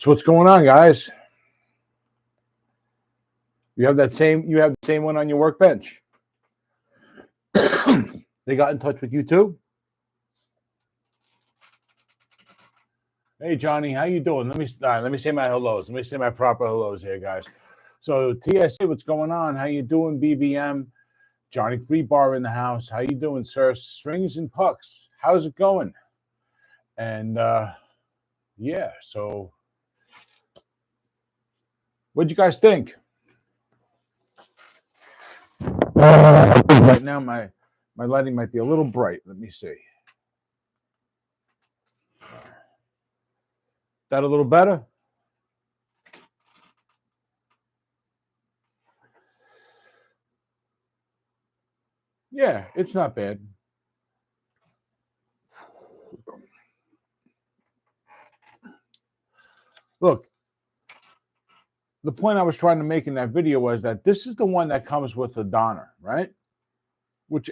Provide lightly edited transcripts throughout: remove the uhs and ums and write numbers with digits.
So what's going on, guys? You have the same one on your workbench. They got in touch with you too? Hey Johnny, how you doing? Let me say my hellos. Let me say my proper hellos here, guys. So TSA, what's going on? How you doing, BBM? Johnny Free Bar in the house. How you doing, sir? Strings and Pucks. How's it going? And yeah, so what'd you guys think? Right now, my lighting might be a little bright. Let me see. That a little better? Yeah, it's not bad. Look, the point I was trying to make in that video was that this is the one that comes with the Donner, right?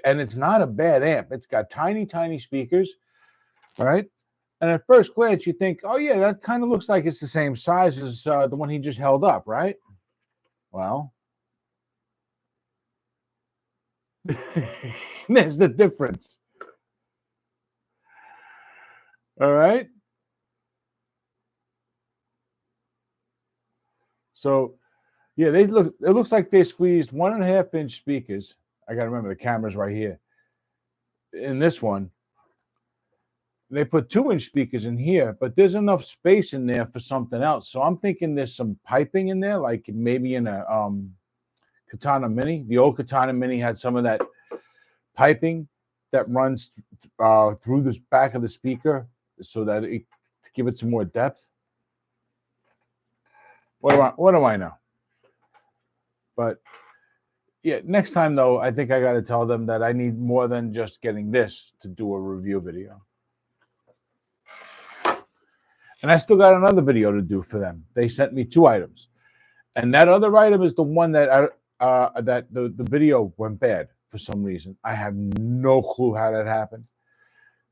And it's not a bad amp. It's got tiny, tiny speakers, right? And at first glance, you think, oh yeah, that kind of looks like it's the same size as the one he just held up, right? Well, there's the difference. All right. So, yeah, it looks like they squeezed 1.5-inch speakers. I got to remember the camera's right here. In this one, they put 2-inch speakers in here, but there's enough space in there for something else. So I'm thinking there's some piping in there, like maybe in a Katana Mini. The old Katana Mini had some of that piping that runs through the back of the speaker so that to give it some more depth. What do I know? But yeah, next time though, I think I got to tell them that I need more than just getting this to do a review video. And I still got another video to do for them. They sent me 2 items, and that other item is the one that the video went bad for some reason. I have no clue how that happened,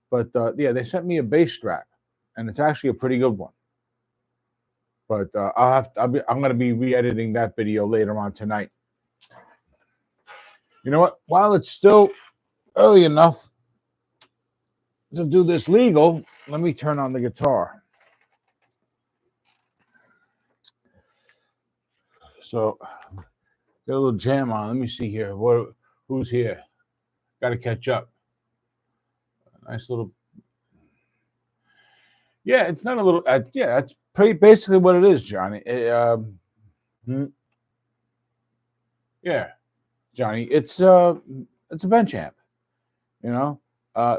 but yeah, they sent me a bass strap, and it's actually a pretty good one. But I'm going to be re-editing that video later on tonight. You know what? While it's still early enough to do this legal, let me turn on the guitar. So, get a little jam on. Let me see here. Who's here? Got to catch up. Nice little. Yeah, it's not a little. Yeah, that's basically what it is, Johnny. Yeah, Johnny. It's a bench amp. You know,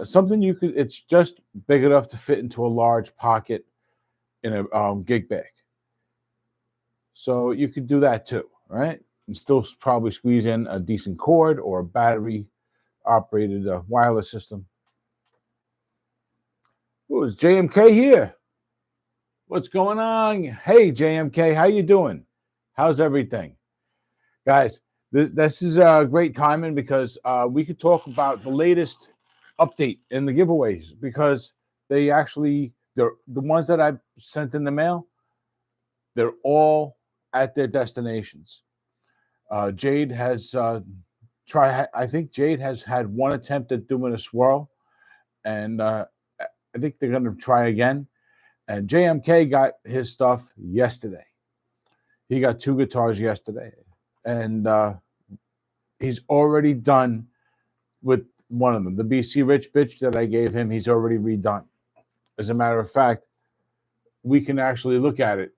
something you could. It's just big enough to fit into a large pocket in a gig bag. So you could do that too, right? And still probably squeeze in a decent cord or a battery-operated wireless system. Oh, is JMK here? What's going on? Hey, JMK, how you doing? How's everything? Guys, this is great timing because we could talk about the latest update in the giveaways because they're the ones that I sent in the mail, they're all at their destinations. Jade has I think Jade has had one attempt at doing a swirl, and I think they're going to try again. And JMK got his stuff yesterday. He got 2 guitars yesterday, and he's already done with one of them. The BC Rich Bitch that I gave him, he's already redone. As a matter of fact, we can actually look at it.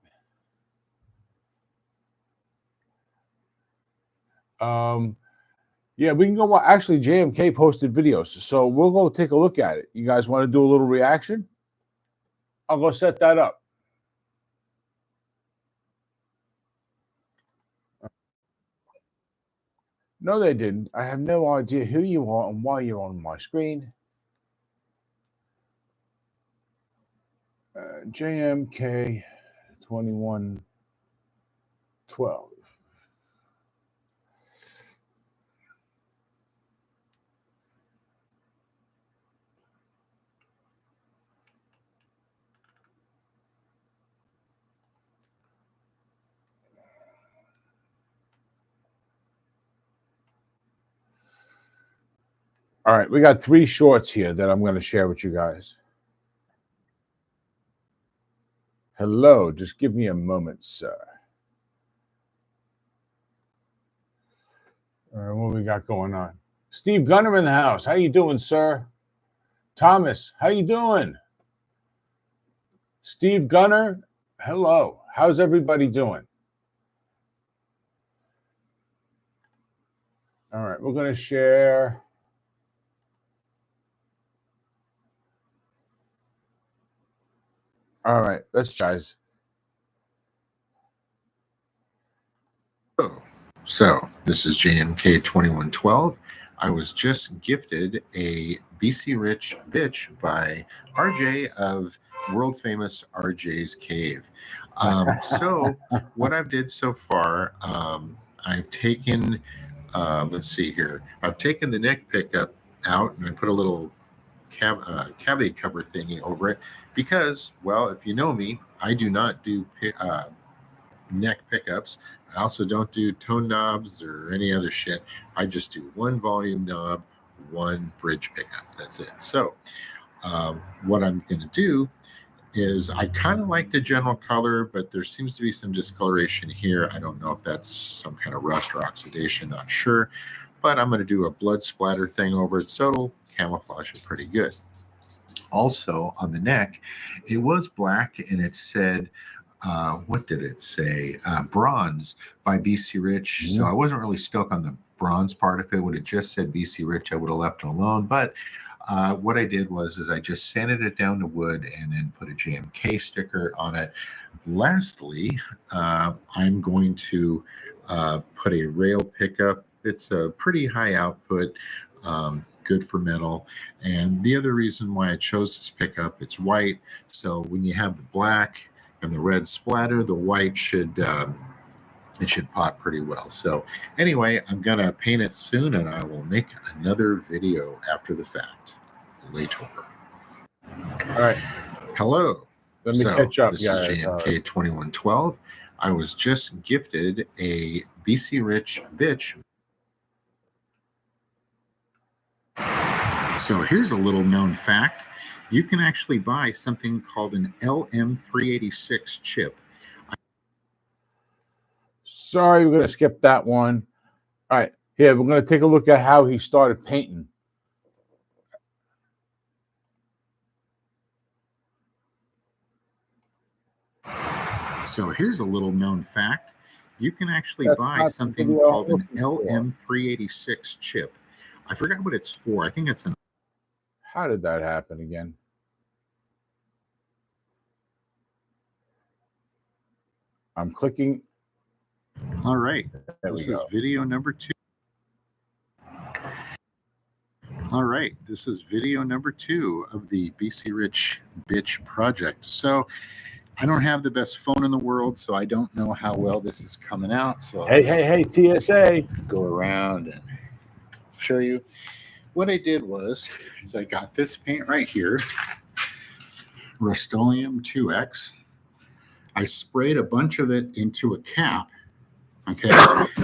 Yeah, we can go. Actually, JMK posted videos, so we'll go take a look at it. You guys want to do a little reaction? I'll go set that up. No, they didn't. I have no idea who you are and why you're on my screen. JMK 2112. All right, we got 3 shorts here that I'm going to share with you guys. Hello, just give me a moment, sir. All right, what we got going on? Steve Gunner in the house. How you doing, sir? Thomas, how you doing? Steve Gunner, hello. How's everybody doing? All right, we're going to share. All right, let's guys. So this is JMK2112. I was just gifted a BC Rich Bitch by RJ of world famous RJ's Cave. So what I've did so far, I've taken, let's see here, I've taken the neck pickup out and I put a little cavity cover thingy over it because, well, if you know me, I do not do neck pickups. I also don't do tone knobs or any other shit. I just do one volume knob, one bridge pickup. That's it. So what I'm going to do is I kind of like the general color, but there seems to be some discoloration here. I don't know if that's some kind of rust or oxidation, not sure, but I'm going to do a blood splatter thing over it so it'll camouflage it pretty good. Also on the neck, it was black and it said, what did it say? Bronze by BC Rich. So I wasn't really stoked on the bronze part of it. Would have just said BC Rich, I would have left it alone. But what I did was I just sanded it down to wood and then put a JMK sticker on it. Lastly, I'm going to put a rail pickup. It's a pretty high output, good for metal. And the other reason why I chose this pickup, it's white. So when you have the black and the red splatter, the white should it should pop pretty well. So anyway, I'm gonna paint it soon and I will make another video after the fact later. All right. Hello. Let me catch up. This is JMK2112. I was just gifted a BC Rich Bitch. So here's a little known fact. You can actually buy something called an LM386 chip. Sorry, we're going to skip that one. All right, here, we're going to take a look at how he started painting. So here's a little known fact. You can actually buy something called an LM386 chip. I forgot what it's for. I think it's an... How did that happen again? I'm clicking. All right. This is video number 2. All right. This is video number 2 of the BC Rich Bitch project. So I don't have the best phone in the world, so I don't know how well this is coming out. So hey, TSA. Go around and show you. What I did was I got this paint right here, Rust-Oleum 2X. I sprayed a bunch of it into a cap, okay?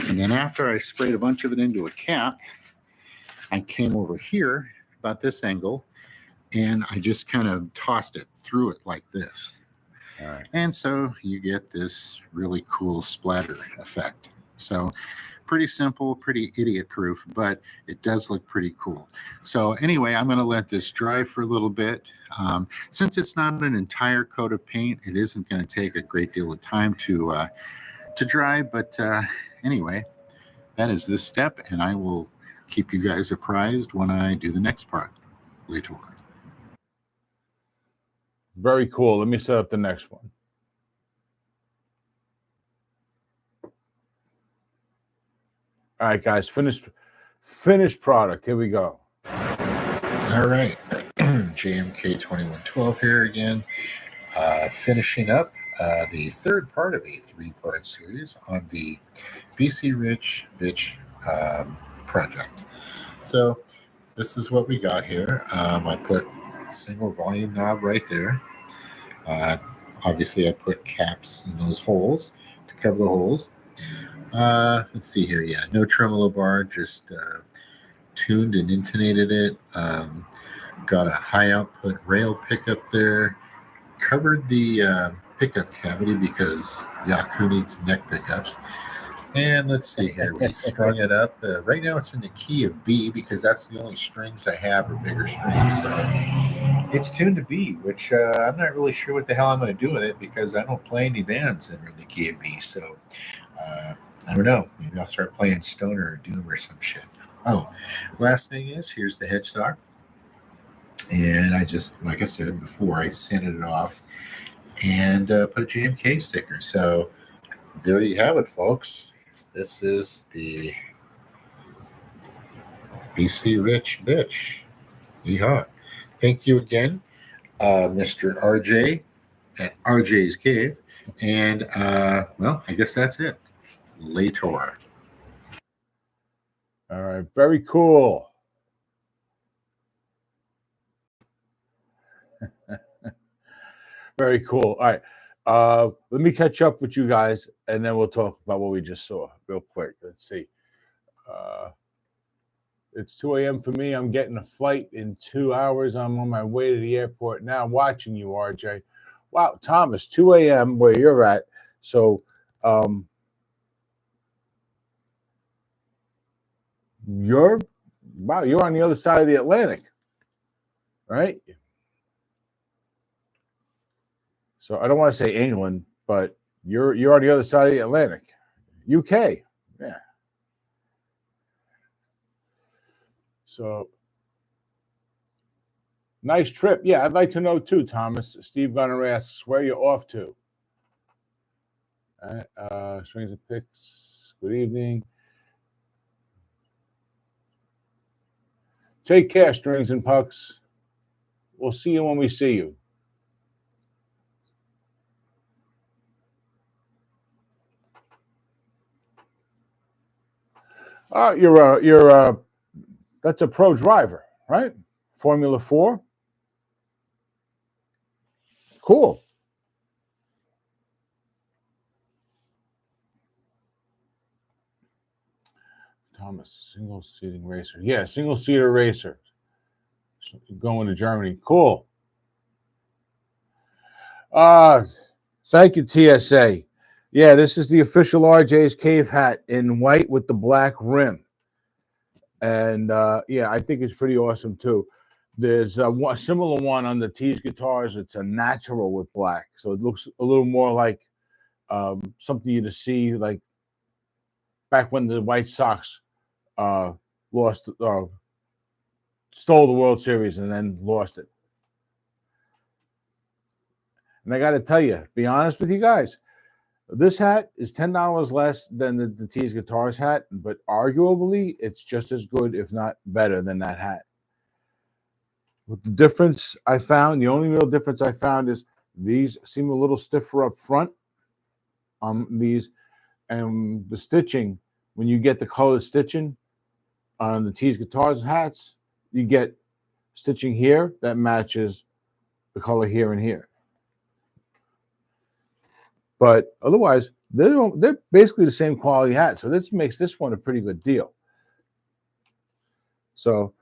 And then after I sprayed a bunch of it into a cap, I came over here about this angle, and I just kind of tossed it through it like this. All right. And so you get this really cool splatter effect. So pretty simple, pretty idiot proof, but it does look pretty cool. So anyway, I'm going to let this dry for a little bit. Since it's not an entire coat of paint, it isn't going to take a great deal of time to dry. But anyway, that is this step, and I will keep you guys apprised when I do the next part later. Very cool. Let me set up the next one. All right, guys, finished product. Here we go. All right, JMK2112 here again, finishing up the third part of a 3-part series on the BC Rich Bitch project. So this is what we got here. I put single volume knob right there. Obviously, I put caps in those holes to cover the holes. Let's see here. Yeah, no tremolo bar, just tuned and intonated it. Got a high output rail pickup there. Covered the pickup cavity because Yaku needs neck pickups. And let's see here. We strung it up. Right now it's in the key of B because that's the only strings I have are bigger strings. So it's tuned to B, which I'm not really sure what the hell I'm going to do with it because I don't play any bands that are in the key of B. So I don't know. Maybe I'll start playing Stoner or Doom or some shit. Oh, last thing is here's the headstock. And I just, like I said before, I sanded it off and put a JMK sticker. So there you have it, folks. This is the BC Rich Bitch. Yeehaw. Thank you again, Mr. RJ at RJ's Cave. And, well, I guess that's it. Later. All right, very cool. Very cool. All right. Let me catch up with you guys, and then we'll talk about what we just saw real quick. Let's see. It's 2 a.m. for me. I'm getting a flight in 2 hours. I'm on my way to the airport now, watching you, RJ. Wow, Thomas, 2 a.m. where you're at. So, you're on the other side of the Atlantic, right? So I don't want to say England, but you're on the other side of the Atlantic, UK. Yeah. So nice trip. Yeah, I'd like to know too, Thomas. Steve Gunner asks, where you off to? Strings and picks. Good evening. Take care, Strings and Pucks. We'll see you when we see you. You're that's a pro driver, right? Formula 4. Cool. Thomas, single seating racer. Yeah, single seater racer. Going to Germany. Cool. Thank you, TSA. Yeah, this is the official RJ's Cave hat in white with the black rim. And yeah, I think it's pretty awesome too. There's a similar one on the T's guitars. It's a natural with black. So it looks a little more like something you to see like back when the White Sox stole the World Series and then lost it. And I got to tell you, be honest with you guys, this hat is $10 less than the T's Guitars hat, but arguably it's just as good, if not better, than that hat. With the difference I found, the only real difference I found is these seem a little stiffer up front. These and the stitching, when you get the colored stitching on the T's Guitars hats, you get stitching here that matches the color here and here. But otherwise, they're basically the same quality hat. So this makes this one a pretty good deal. So,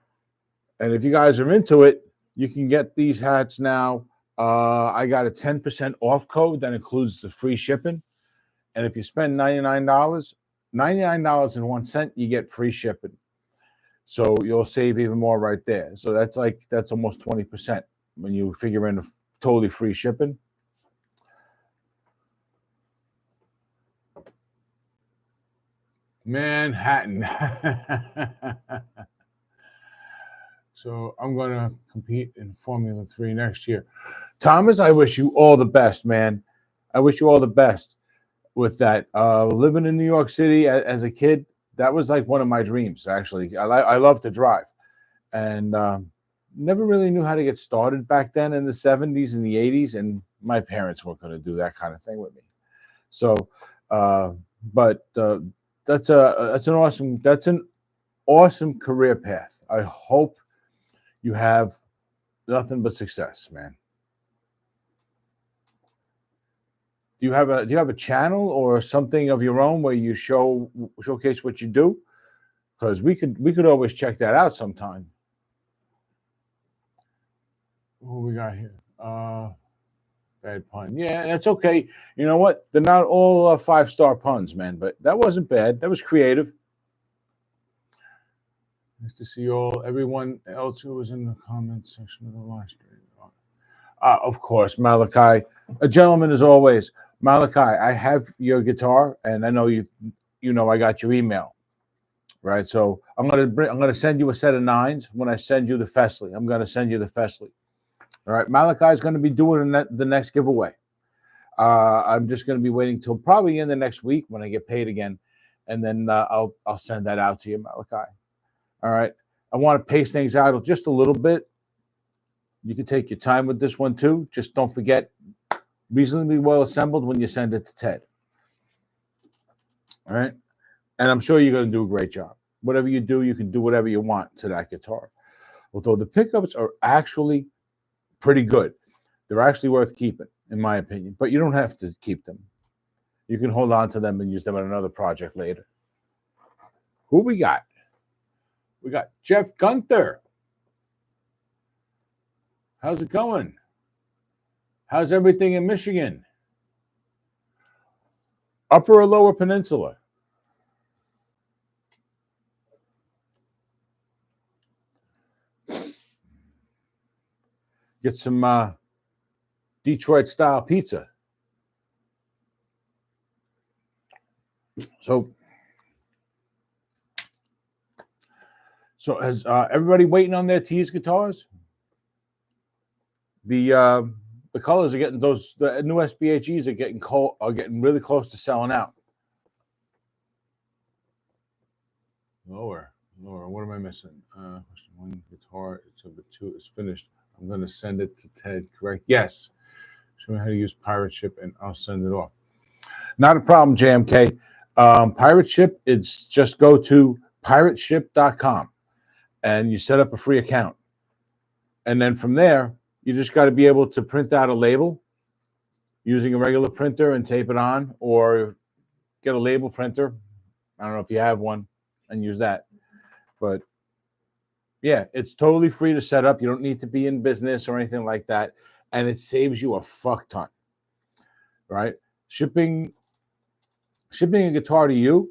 and if you guys are into it, you can get these hats now. I got a 10% off code that includes the free shipping. And if you spend $99.01, you get free shipping. So you'll save even more right there. So that's almost 20% when you figure in the totally free shipping. Manhattan. So I'm going to compete in Formula 3 next year. Thomas, I wish you all the best, man. I wish you all the best with that. Living in New York City as a kid, that was like one of my dreams, actually. I love to drive. And never really knew how to get started back then in the 70s and the 80s. And my parents weren't going to do that kind of thing with me. So, but that's an awesome career path. I hope you have nothing but success, man. Do you have a channel or something of your own where you showcase what you do? because we could always check that out sometime. What we got here? Bad pun. Yeah, that's okay. You know what? They're not all 5-star puns, man, but that wasn't bad. That was creative. Nice to see everyone else who was in the comments section of the live stream. Of course, Malachi, a gentleman as always. Malachi, I have your guitar, and I know you know I got your email, right? So I'm gonna send you a set of 9s when I send you the Fesley. I'm gonna send you the Fesley. All right, Malachi is going to be doing the next giveaway. I'm just going to be waiting till probably in the next week when I get paid again, and then I'll send that out to you, Malachi. All right. I want to pace things out just a little bit. You can take your time with this one too. Just don't forget, reasonably well assembled when you send it to Ted. All right. And I'm sure you're going to do a great job. Whatever you do, you can do whatever you want to that guitar. Although the pickups are actually pretty good. They're actually worth keeping, in my opinion. But you don't have to keep them. You can hold on to them and use them on another project later. Who we got? We got Jeff Gunther. How's it going? How's everything in Michigan? Upper or Lower Peninsula? Get some Detroit-style pizza. So is everybody waiting on their T's guitars? The colors are getting the new SBHEs are getting really close to selling out. Lower. What am I missing? Question 1, guitar. It's number 2 is finished. I'm going to send it to Ted, correct? Yes. Show me how to use Pirate Ship, and I'll send it off. Not a problem, JMK. Pirate Ship, it's just go to pirateship.com, and you set up a free account. And then from there, you just got to be able to print out a label using a regular printer and tape it on, or get a label printer. I don't know if you have one, and use that. But yeah, it's totally free to set up. You don't need to be in business or anything like that. And it saves you a fuck ton, right? Shipping a guitar to you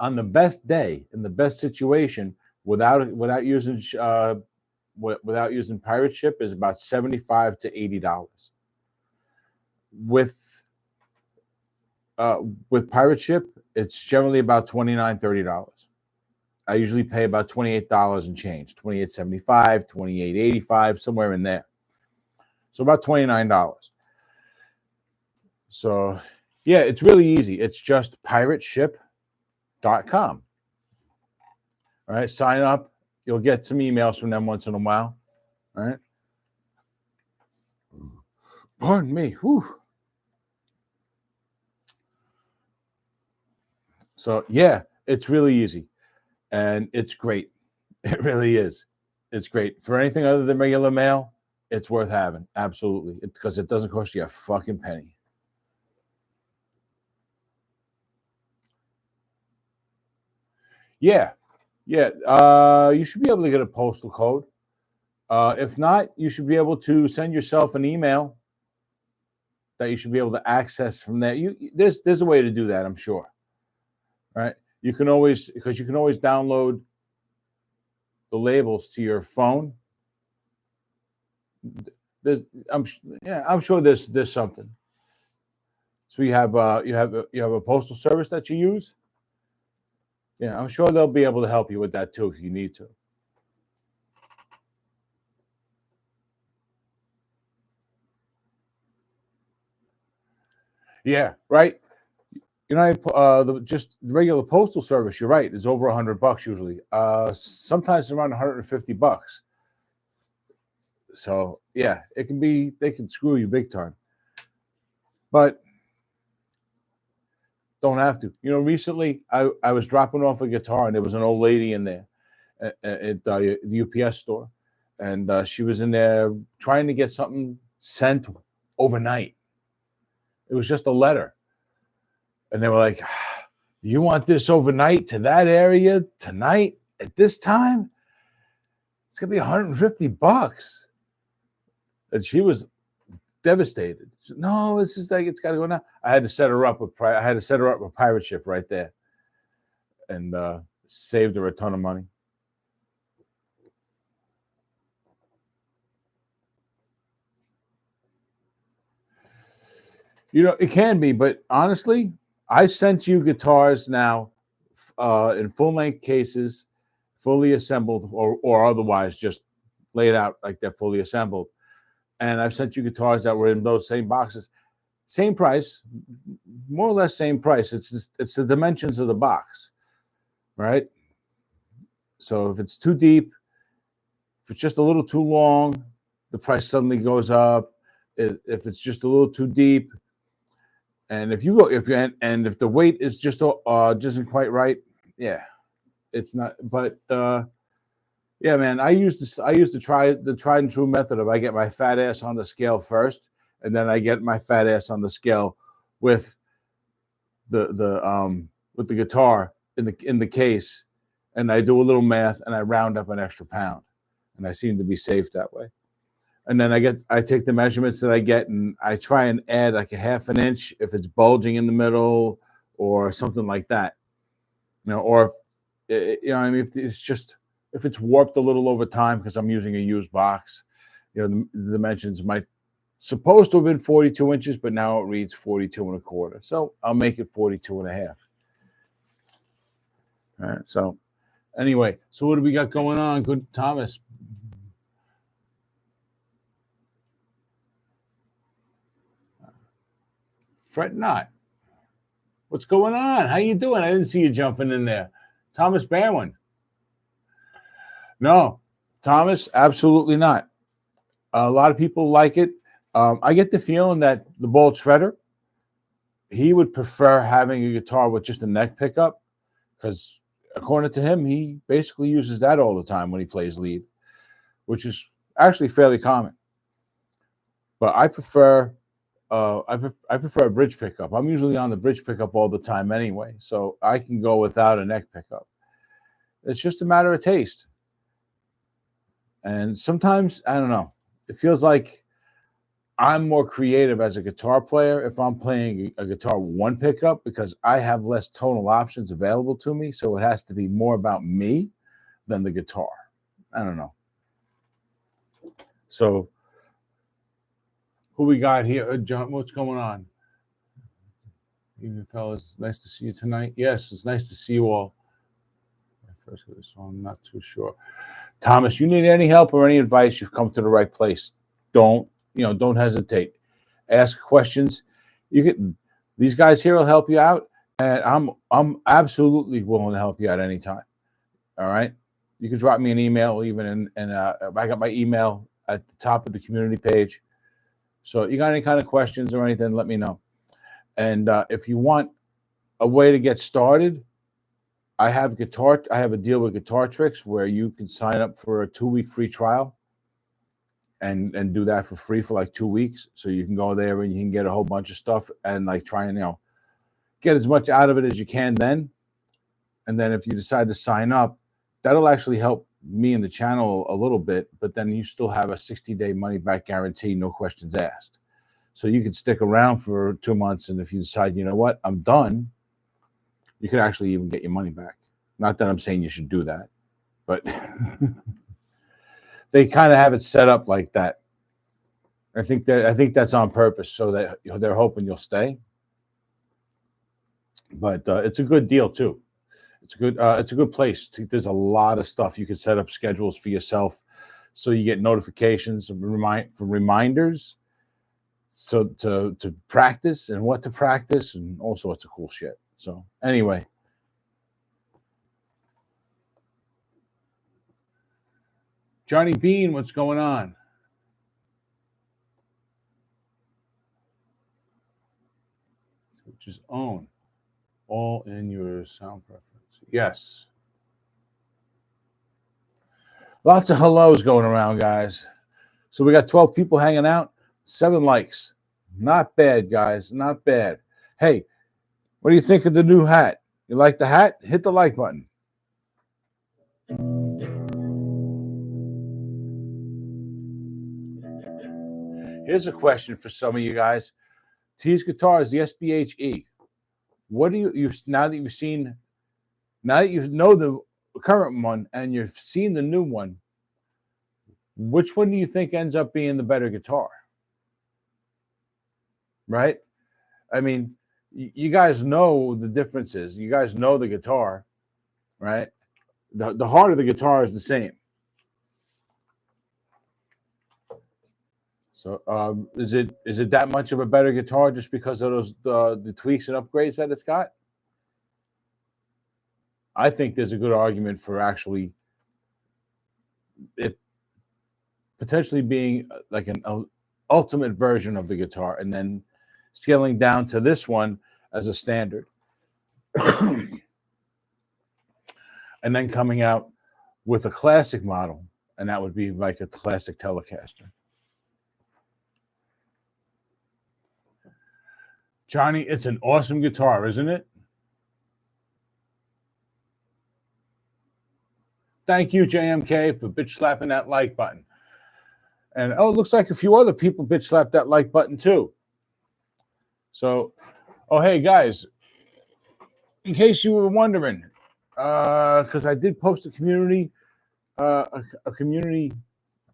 on the best day, in the best situation, without using Pirate Ship is about $75 to $80. With Pirate Ship, it's generally about $29, $30. I usually pay about $28 and change, $28.75, $28.85, somewhere in there. So about $29. So yeah, it's really easy. It's just pirateship.com. All right, sign up. You'll get some emails from them once in a while. All right. Pardon me. Whew. So yeah, it's really easy. And it's great. It really is. It's great. For anything other than regular mail, it's worth having. Absolutely. Because it doesn't cost you a fucking penny. Yeah. Yeah. You should be able to get a postal code. If not, you should be able to send yourself an email that you should be able to access from there. There's a way to do that, I'm sure. Right? You can always download the labels to your phone. I'm sure there's something. So you have a postal service that you use. Yeah, I'm sure they'll be able to help you with that too if you need to. Yeah, right. Just the regular postal service, you're right, is over $100 usually. Sometimes around $150. So yeah, they can screw you big time. But don't have to. Recently I was dropping off a guitar and there was an old lady in there at the UPS store. And she was in there trying to get something sent overnight. It was just a letter. And they were like, you want this overnight to that area tonight at this time? It's gonna be $150. And she was devastated. She said, no, it's just like it's got to go now. I had to set her up with pirate ship right there, and saved her a ton of money. You know, it can be, but honestly, I sent you guitars now in full-length cases, fully assembled or otherwise just laid out like they're fully assembled. And I've sent you guitars that were in those same boxes. Same price, more or less same price. It's the dimensions of the box, right? So if it's too deep, if it's just a little too long, the price suddenly goes up. If it's just a little too deep, and if the weight is just isn't quite right, yeah, it's not. But yeah, man, I used to try the tried and true method of I get my fat ass on the scale first, and then I get my fat ass on the scale with the guitar in the case, and I do a little math and I round up an extra pound, and I seem to be safe that way. And then I take the measurements that I get and I try and add like a half an inch if it's bulging in the middle or something like that, you know, or if, you know, I mean, if it's warped a little over time because I'm using a used box, you know, the dimensions might supposed to have been 42 inches, but now it reads 42 1/4. So I'll make it 42 1/2. All right. So anyway, so what do we got going on? Good, Thomas. Fret not. What's going on? How you doing? I didn't see you jumping in there. Thomas Barwin. No, Thomas, absolutely not. A lot of people like it. I get the feeling that the Bolt Shredder, he would prefer having a guitar with just a neck pickup because according to him, he basically uses that all the time when he plays lead, which is actually fairly common. But I prefer I prefer a bridge pickup. I'm usually on the bridge pickup all the time anyway, so I can go without a neck pickup. It's just a matter of taste. And sometimes, I don't know, it feels like I'm more creative as a guitar player if I'm playing a guitar with one pickup because I have less tonal options available to me, so it has to be more about me than the guitar. I don't know. So who we got here? John, what's going on? You fellas, nice to see you tonight. Yes, it's nice to see you all. First, so I'm not too sure. Thomas, you need any help or any advice, you've come to the right place. Don't hesitate. Ask questions. These guys here will help you out, and I'm absolutely willing to help you out anytime. All right. You can drop me an email even, and I got my email at the top of the community page. So if you got any kind of questions or anything, let me know. And if you want a way to get started, I have a deal with Guitar Tricks where you can sign up for a 2-week free trial and do that for free for like 2 weeks. So you can go there and you can get a whole bunch of stuff and like try and, get as much out of it as you can then. And then if you decide to sign up, that'll actually help me and the channel a little bit, but then you still have a 60-day money-back guarantee, no questions asked. So you can stick around for 2 months, and if you decide, you know what, I'm done, you could actually even get your money back. Not that I'm saying you should do that, but they kind of have it set up like that. I think that's on purpose so that they're hoping you'll stay. But it's a good deal too. It's a good place. There's a lot of stuff. You can set up schedules for yourself so you get notifications from reminders, so to practice and what to practice and all sorts of cool shit. So anyway, Johnny Bean, what's going on? Which is own all in your sound preference. Yes. Lots of hellos going around, guys. So we got 12 people hanging out, 7 likes. Not bad, guys. Not bad. Hey, what do you think of the new hat? You like the hat? Hit the like button. Here's a question for some of you guys. T's Guitars, the SBHE. What do you now that you know the current one and you've seen the new one, which one do you think ends up being the better guitar? Right? I mean, you guys know the differences. You guys know the guitar, right? The heart of the guitar is the same. So is it that much of a better guitar just because of those the tweaks and upgrades that it's got? I think there's a good argument for actually it potentially being like an ultimate version of the guitar and then scaling down to this one as a standard. And then coming out with a classic model, and that would be like a classic Telecaster. Johnny, it's an awesome guitar, isn't it? Thank you, JMK, for bitch slapping that like button. And oh, it looks like a few other people bitch slapped that like button too. So, oh, hey guys, in case you were wondering, because I did post a community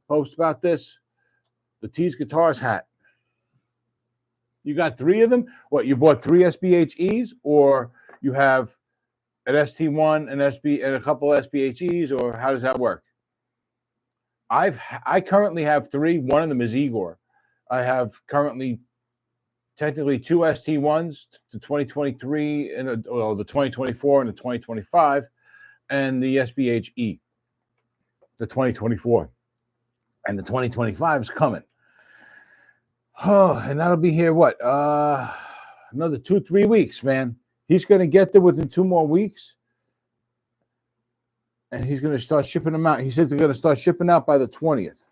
post about this, the T's Guitars hat. You got 3 of them? What, you bought 3 SBHEs, or you have an ST1, an SB, and a couple of SBHEs, or how does that work? I currently have 3. One of them is Igor. I have currently technically 2 ST1s, the 2023 and the 2024 and the 2025, and the SBHE, the 2024, and the 2025 is coming. Oh, and that'll be here, what, another 2-3 weeks, man. He's going to get there within 2 more weeks, and he's going to start shipping them out. He says they're going to start shipping out by the 20th.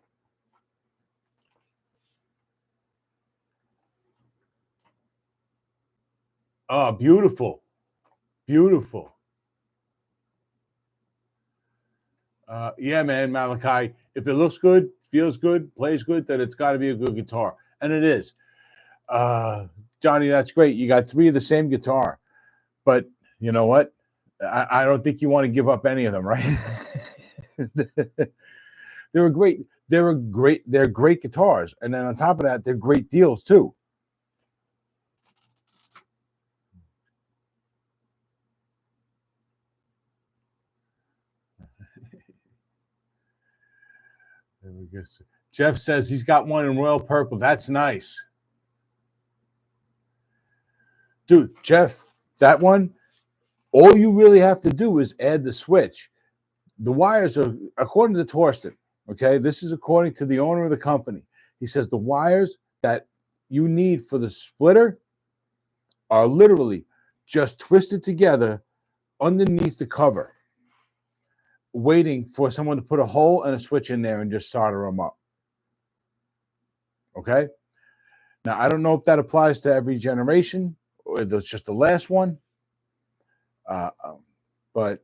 Oh, beautiful. Beautiful. Yeah, man, Malachi, if it looks good, feels good, plays good, then it's got to be a good guitar. And it is. Johnny, that's great. You got 3 of the same guitar. But you know what? I don't think you want to give up any of them, right? They're great guitars. And then on top of that, they're great deals too. There we go. Jeff says he's got one in royal purple. That's nice. Dude, Jeff, that one, all you really have to do is add the switch. The wires are, according to Torsten, okay, this is according to the owner of the company. He says the wires that you need for the splitter are literally just twisted together underneath the cover, waiting for someone to put a hole and a switch in there and just solder them up. Okay? Now, I don't know if that applies to every generation or if it's just the last one. But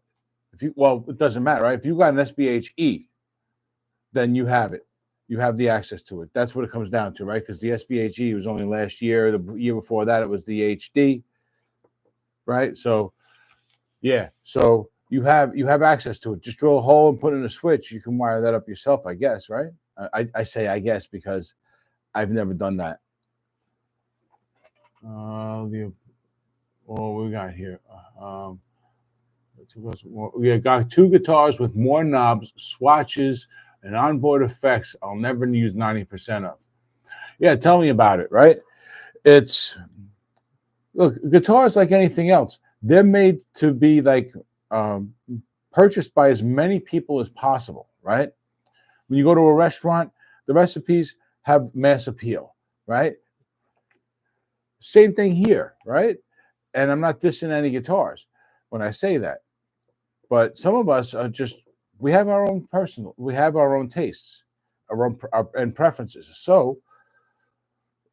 if you, well, it doesn't matter, right? If you got an SBHE, then you have it. You have the access to it. That's what it comes down to, right? Because the SBHE was only last year. The year before that, it was the HD, right? So, yeah. So you have access to it. Just drill a hole and put in a switch. You can wire that up yourself, I guess, right? I say I guess because I've never done that. We got here. We got 2 guitars with more knobs, swatches, and onboard effects I'll never use 90% of. Yeah, tell me about it, right? It's, look, guitars like anything else, they're made to be like purchased by as many people as possible, right? When you go to a restaurant, the recipes have mass appeal, right? Same thing here, right? And I'm not dissing any guitars when I say that. But some of us are just, we have our own tastes, and preferences. So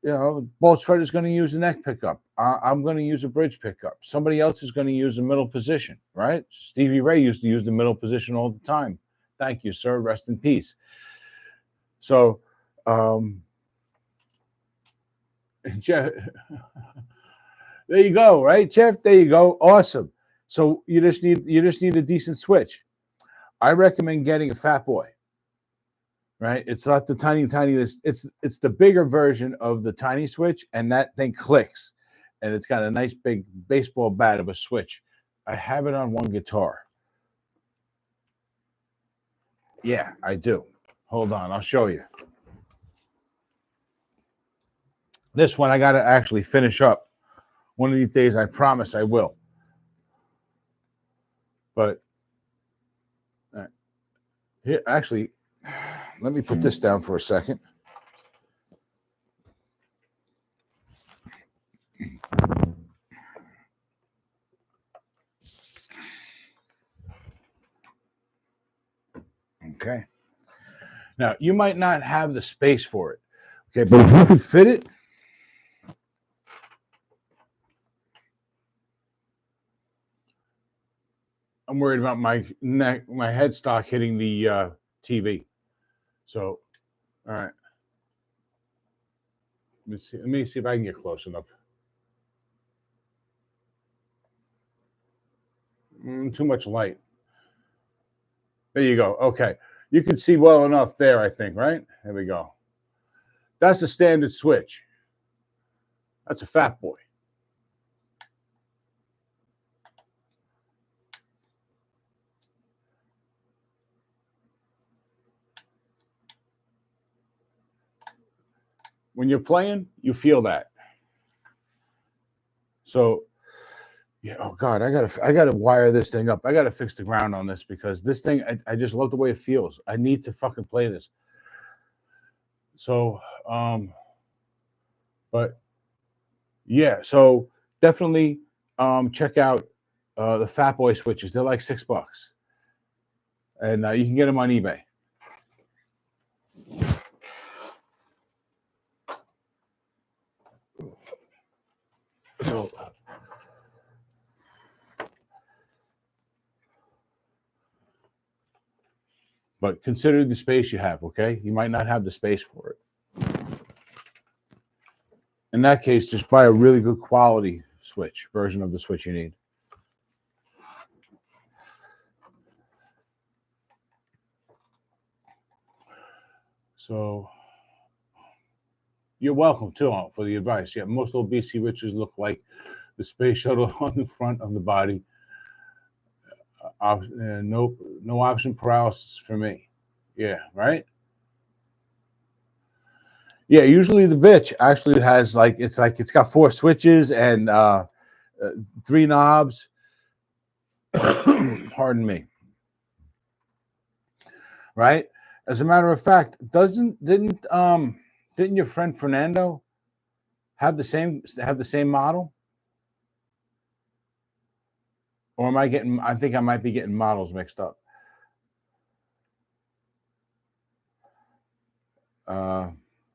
Bolt Shredder's going to use a neck pickup. I'm going to use a bridge pickup. Somebody else is going to use the middle position, right? Stevie Ray used to use the middle position all the time. Thank you, sir. Rest in peace. So, Jeff, there you go, right, Jeff? There you go. Awesome. So you just need a decent switch. I recommend getting a Fat Boy. Right, it's not the tiny. It's the bigger version of the tiny switch, and that thing clicks, and it's got a nice big baseball bat of a switch. I have it on one guitar. Yeah, I do. Hold on, I'll show you. This one I got to actually finish up. One of these days, I promise I will. But here, actually. Let me put this down for a second. Okay. Now, you might not have the space for it. Okay, but if you can fit it, I'm worried about my neck, my headstock hitting the TV. So, all right. Let me see if I can get close enough. Too much light. There you go. Okay. You can see well enough there, I think, right? There we go. That's the standard switch. That's a Fat Boy. When you're playing, you feel that. So, yeah. Oh God, I gotta wire this thing up. I gotta fix the ground on this because this thing, I just love the way it feels. I need to fucking play this. So, but yeah. So definitely, check out the Fat Boy switches. They're like $6, and you can get them on eBay. So, but consider the space you have, okay? You might not have the space for it. In that case, just buy a really good quality switch, version of the switch you need. So, you're welcome, too, for the advice. Yeah, most old BC Riches look like the space shuttle on the front of the body. No option paralysis for me. Yeah, right? Yeah, usually the bitch actually has it's got 4 switches and 3 knobs. Pardon me. Right? As a matter of fact, didn't your friend Fernando have the same model? Or am I getting? I think I might be getting models mixed up.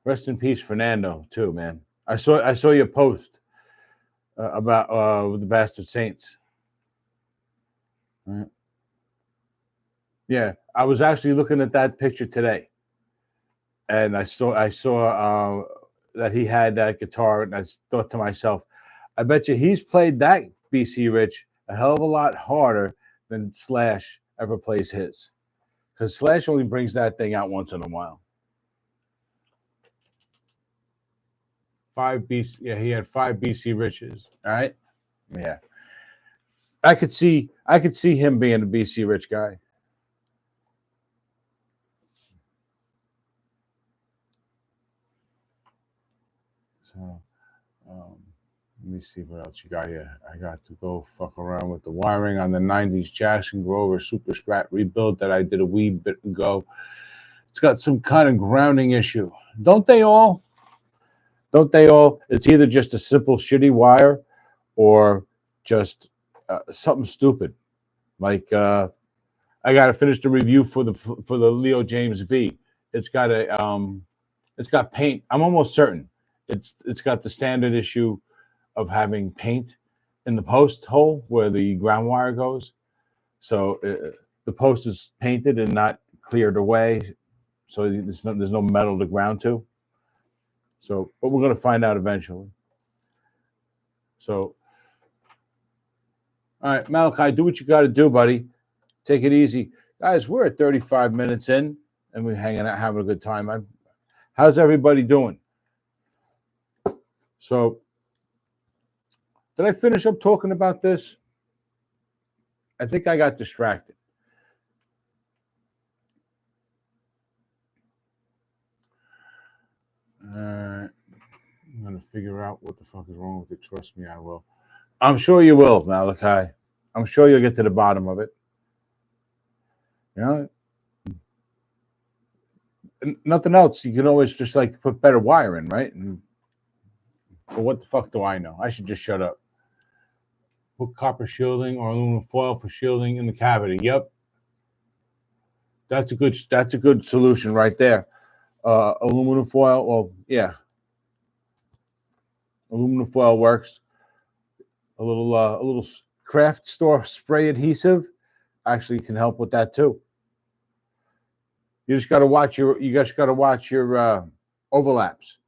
Rest in peace, Fernando. Too, man. I saw your post about with the Bastard Saints. Right. Yeah, I was actually looking at that picture today, and I saw that he had that guitar, and I thought to myself, I bet you he's played that BC Rich a hell of a lot harder than Slash ever plays his, because Slash only brings that thing out once in a while. 5 BC, yeah, he had 5 BC Riches. All right, yeah, I could see him being a BC Rich guy. So, let me see what else you got here. I got to go fuck around with the wiring on the 90s Jackson Grover Super Strat rebuild that I did a wee bit ago. It's got some kind of grounding issue. Don't they all? Don't they all? It's either just a simple shitty wire or just something stupid. Like I got to finish the review for the Leo James V. It's got paint. I'm almost certain it's got the standard issue of having paint in the post hole where the ground wire goes. So the post is painted and not cleared away, so there's no metal to ground to. So, but we're going to find out eventually. So, all right, Malachi, do what you got to do, buddy. Take it easy, guys. We're at 35 minutes in, and we're hanging out, having a good time. How's everybody doing? So, did I finish up talking about this? I think I got distracted. I'm going to figure out what the fuck is wrong with it. Trust me, I will. I'm sure you will, Malachi. I'm sure you'll get to the bottom of it. You know, nothing else. You can always just like put better wire in, right? But what the fuck do I know? I should just shut up. Put copper shielding or aluminum foil for shielding in the cavity. Yep. That's a good solution right there. Aluminum foil, well, yeah. Aluminum foil works. A little craft store spray adhesive actually can help with that too. You just got to watch your overlaps.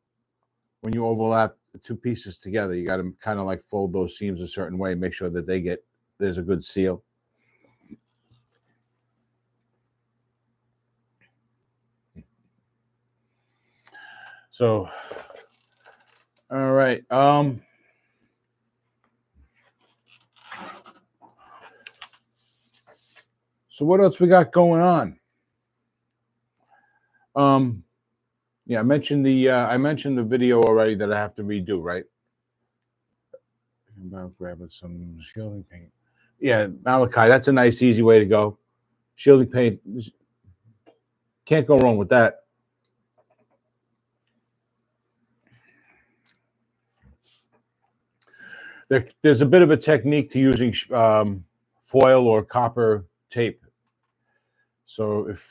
When you overlap the two pieces together, you got to kind of like fold those seams a certain way, make sure that there's a good seal. So, all right. So what else we got going on? Yeah, I mentioned the video already that I have to redo, right? About grabbing some shielding paint. Yeah, Malachi, that's a nice, easy way to go. Shielding paint, can't go wrong with that. There's a bit of a technique to using foil or copper tape. So if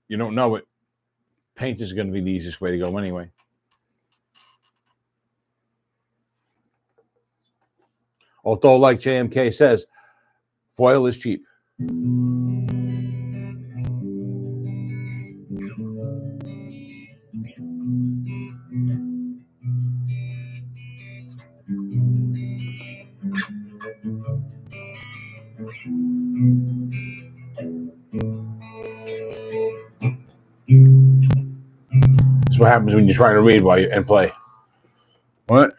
you don't know it, paint is going to be the easiest way to go anyway. Although, like JMK says, foil is cheap. That's what happens when you're trying to read and play. What?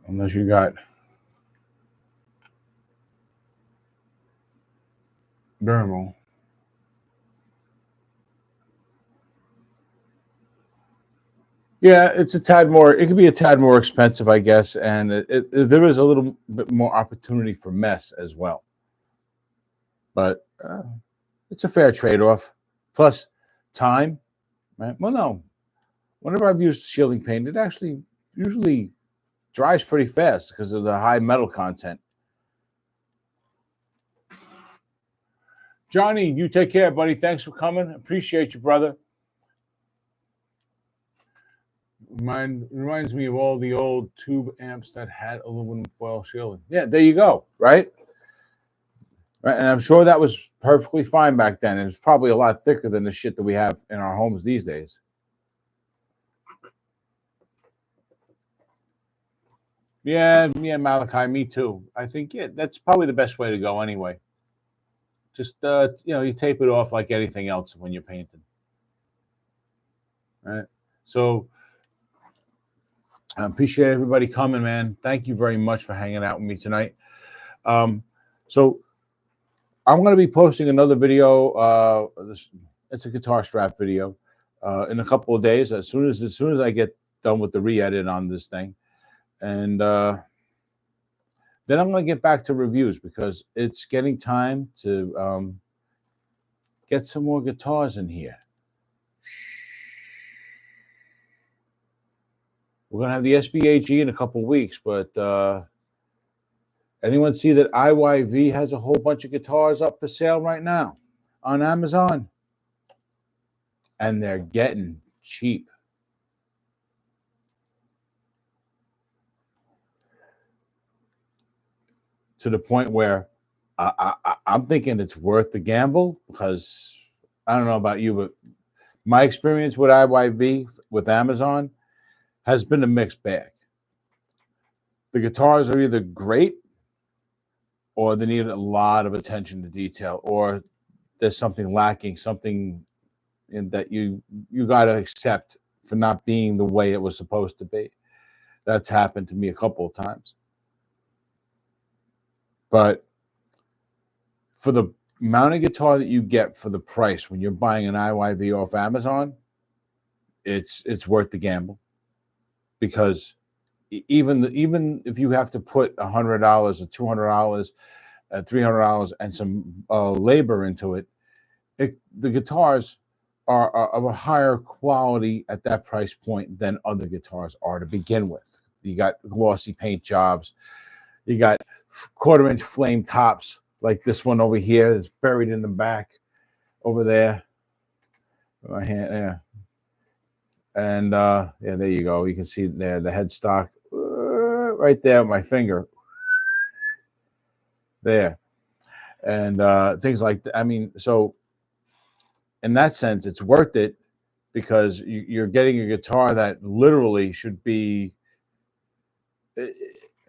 Unless you got dermal. Yeah, it's a tad more. It could be a tad more expensive, I guess, and there is a little bit more opportunity for mess as well. But it's a fair trade-off. Plus, time, right? Well, no. Whenever I've used shielding paint, it actually usually dries pretty fast because of the high metal content. Johnny, you take care, buddy. Thanks for coming. Appreciate you, brother. Reminds me of all the old tube amps that had aluminum foil shielding. Yeah, there you go, right? Right, and I'm sure that was perfectly fine back then. It was probably a lot thicker than the shit that we have in our homes these days. Yeah, Malachi, me too. I think, yeah, that's probably the best way to go anyway. Just, you tape it off like anything else when you're painting. All right. So I appreciate everybody coming, man. Thank you very much for hanging out with me tonight. So I'm going to be posting another video. It's a guitar strap video in a couple of days. As soon as I get done with the re-edit on this thing, and then I'm going to get back to reviews because it's getting time to get some more guitars in here. We're going to have the SBAG in a couple of weeks, but anyone see that IYV has a whole bunch of guitars up for sale right now on Amazon? and they're getting cheap. To the point where I'm thinking it's worth the gamble, because I don't know about you, but my experience with IYV with Amazon has been a mixed bag. The guitars are either great, or they need a lot of attention to detail, or there's something lacking, something that you got to accept for not being the way it was supposed to be. That's happened to me a couple of times. But for the amount of guitar that you get for the price when you're buying an IYV off Amazon, it's worth the gamble. Because even if you have to put $100 or $200, $300 and some labor into it, the guitars are of a higher quality at that price point than other guitars are to begin with. You got glossy paint jobs, you got 1/4-inch flame tops like this one over here that's buried in the back over there. My hand, yeah. And yeah, there you go. You can see there the headstock right there with my finger there, and things like that. I mean, so in that sense, it's worth it, because you're getting a guitar that literally should be,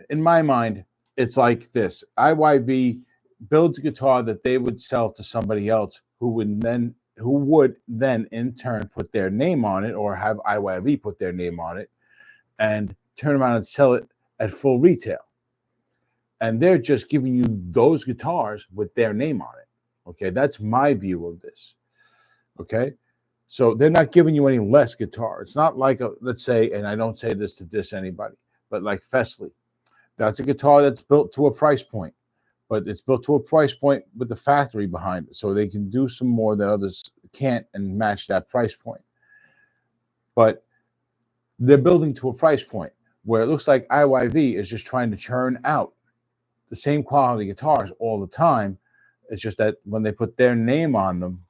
in my mind, it's like this. IYV builds a guitar that they would sell to somebody else who would then in turn put their name on it, or have IYV put their name on it, and turn around and sell it at full retail. And they're just giving you those guitars with their name on it. Okay, that's my view of this. Okay, so they're not giving you any less guitar. It's not like let's say, and I don't say this to diss anybody, but like Fesley, that's a guitar that's built to a price point, but it's built to a price point with the factory behind it, so they can do some more that others can't and match that price point. But they're building to a price point where it looks like IYV is just trying to churn out the same quality guitars all the time. It's just that when they put their name on them,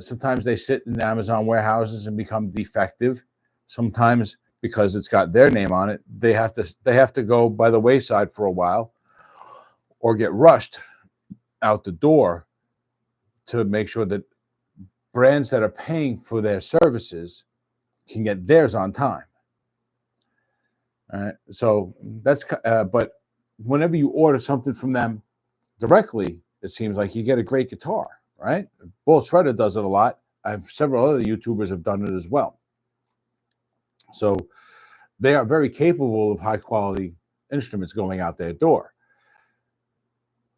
sometimes they sit in Amazon warehouses and become defective. Sometimes, because it's got their name on it, they have to go by the wayside for a while, or get rushed out the door, to make sure that brands that are paying for their services can get theirs on time. All right, so that's but whenever you order something from them directly, it seems like you get a great guitar, right? Bull Shredder does it a lot. Several other YouTubers have done it as well. So they are very capable of high quality instruments going out their door.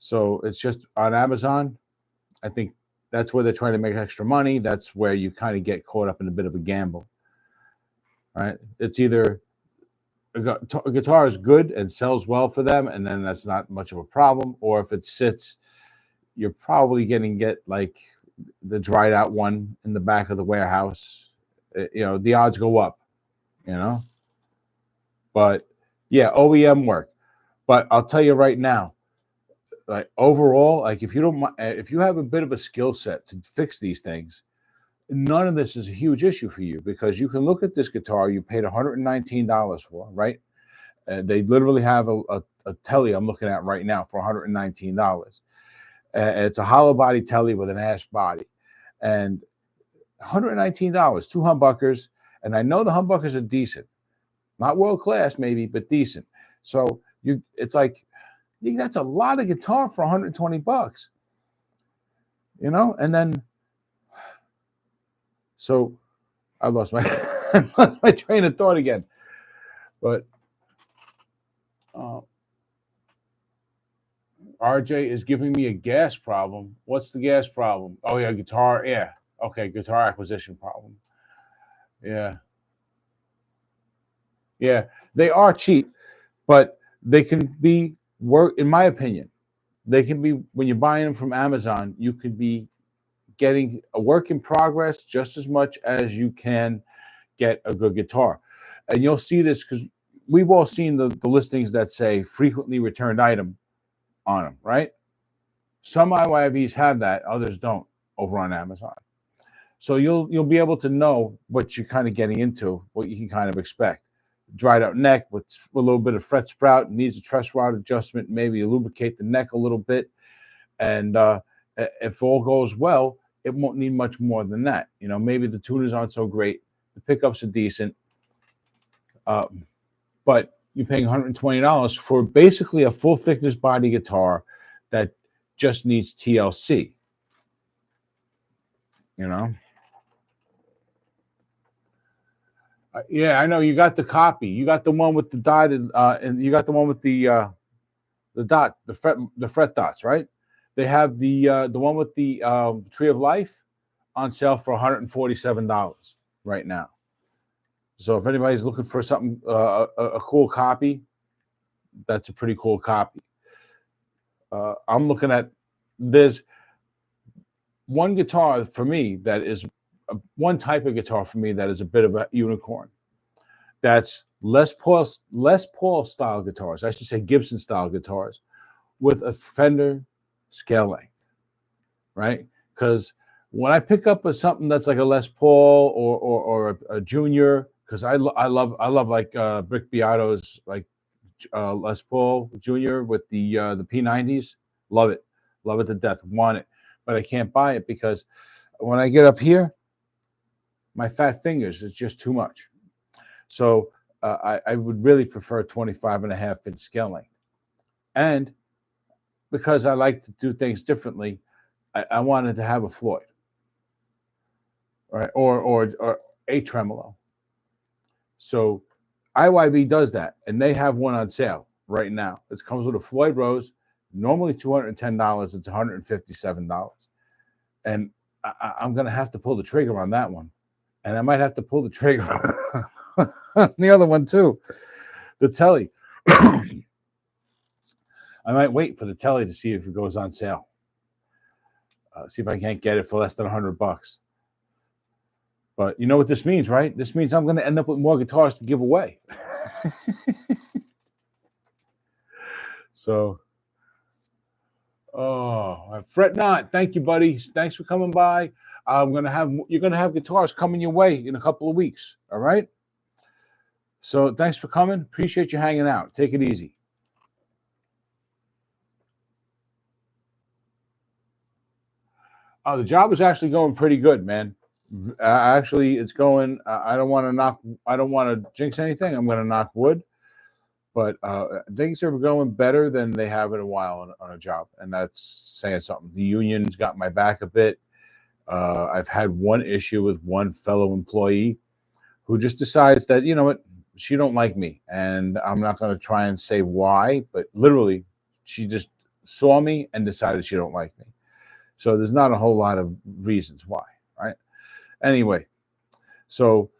So it's just on Amazon, I think that's where they're trying to make extra money. That's where you kind of get caught up in a bit of a gamble. Right? It's either a guitar is good and sells well for them, and then that's not much of a problem, or if it sits, you're probably going to get like the dried out one in the back of the warehouse. You know, the odds go up, you know. But yeah, OEM work. But I'll tell you right now, like overall, like if you have a bit of a skill set to fix these things, none of this is a huge issue for you, because you can look at this guitar you paid $119 for, right? They literally have a telly I'm looking at right now for $119. It's a hollow body telly with an ash body, and $119, 2 humbuckers, and I know the humbuckers are decent, not world class maybe, but decent. So it's like, that's a lot of guitar for $120, you know. And then, so I lost my train of thought again. But RJ is giving me a gas problem. What's the gas problem? Oh yeah, guitar. Yeah, okay, guitar acquisition problem. Yeah, yeah, they are cheap, but they can be in my opinion, they can be, when you're buying them from Amazon, you could be getting a work in progress just as much as you can get a good guitar. And you'll see this because we've all seen the listings that say frequently returned item on them, right? Some IYVs have that, others don't over on Amazon. So you'll be able to know what you're kind of getting into, what you can kind of expect. Dried out neck with a little bit of fret sprout, needs a truss rod adjustment, maybe lubricate the neck a little bit. And if all goes well, it won't need much more than that. You know, maybe the tuners aren't so great. The pickups are decent. But you're paying $120 for basically a full thickness body guitar that just needs TLC. You know? Yeah, I know you got the copy. You got the one with the dotted, and you got the one with the dot, the fret dots, right? They have the one with the Tree of Life on sale for $147 right now. So if anybody's looking for something, a cool copy, that's a pretty cool copy. I'm looking at, there's one guitar for me that is one type of guitar for me that is a bit of a unicorn. That's Les Paul style guitars. I should say Gibson style guitars with a Fender scale length, right? Because when I pick up something that's like a Les Paul or a Junior, because I love like Brick Beato's like Les Paul Junior with the P90s. Love it to death. Want it, but I can't buy it because when I get up here, my fat fingers is just too much. So I would really prefer 25.5-inch scale length. And because I like to do things differently, I wanted to have a Floyd, right? Or a tremolo. So IYV does that, and they have one on sale right now. It comes with a Floyd Rose, normally $210. It's $157. And I'm going to have to pull the trigger on that one. And I might have to pull the trigger on the other one too, the Telly. I might wait for the Telly to see if it goes on sale. See if I can't get it for less than $100. But you know what this means, right? This means I'm going to end up with more guitars to give away. So, fret not. Thank you, buddy. Thanks for coming by. You're going to have guitars coming your way in a couple of weeks. All right. So thanks for coming. Appreciate you hanging out. Take it easy. The job is actually going pretty good, man. Actually, it's going. I don't want to jinx anything. I'm going to knock wood, but things are going better than they have in a while on a job, and that's saying something. The union's got my back a bit. I've had one issue with one fellow employee who just decides that, you know what, she don't like me, and I'm not going to try and say why, but literally, she just saw me and decided she don't like me. So there's not a whole lot of reasons why, right? Anyway, so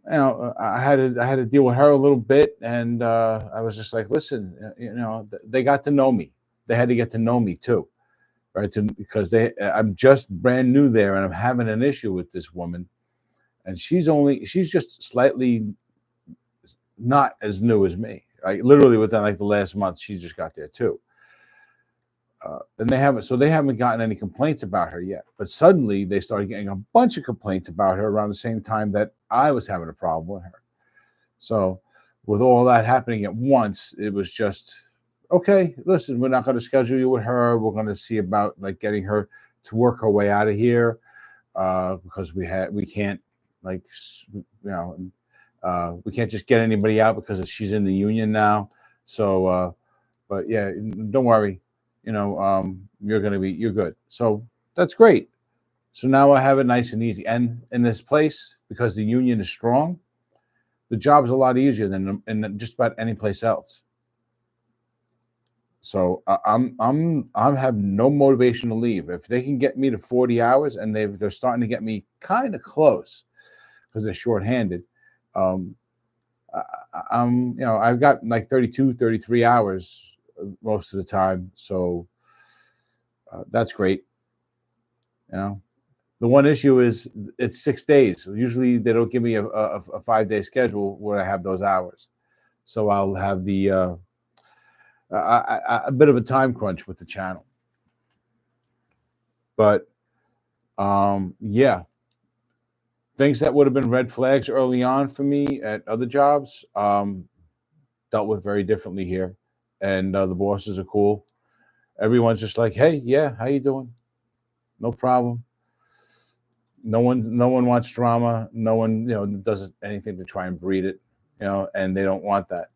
you know, I had to deal with her a little bit, and I was just like, listen, you know, they got to know me. They had to get to know me too, right? Because I'm just brand new there, and I'm having an issue with this woman, and she's just slightly not as new as me. Like literally within like the last month, she just got there too. And they haven't gotten any complaints about her yet. But suddenly they started getting a bunch of complaints about her around the same time that I was having a problem with her. So with all that happening at once, it was just, okay, listen, we're not going to schedule you with her. We're going to see about like getting her to work her way out of here because we can't like, you know, we can't just get anybody out because she's in the union now. So, but yeah, don't worry. You know, you're good. So that's great. So now I have it nice and easy. And in this place, because the union is strong, the job is a lot easier than in just about any place else. So I'm have no motivation to leave. If they can get me to 40 hours, and they're starting to get me kind of close because they're shorthanded. You know, I've got like 32, 33 hours most of the time, so that's great. You know, the one issue is it's 6 days. Usually they don't give me a 5-day schedule where I have those hours, so I'll have the a bit of a time crunch with the channel. But Yeah, things that would have been red flags early on for me at other jobs, dealt with very differently here. And the bosses are cool. Everyone's just like, hey, yeah, how you doing? No problem. No one wants drama. No one, does anything to try and breed it, and they don't want that.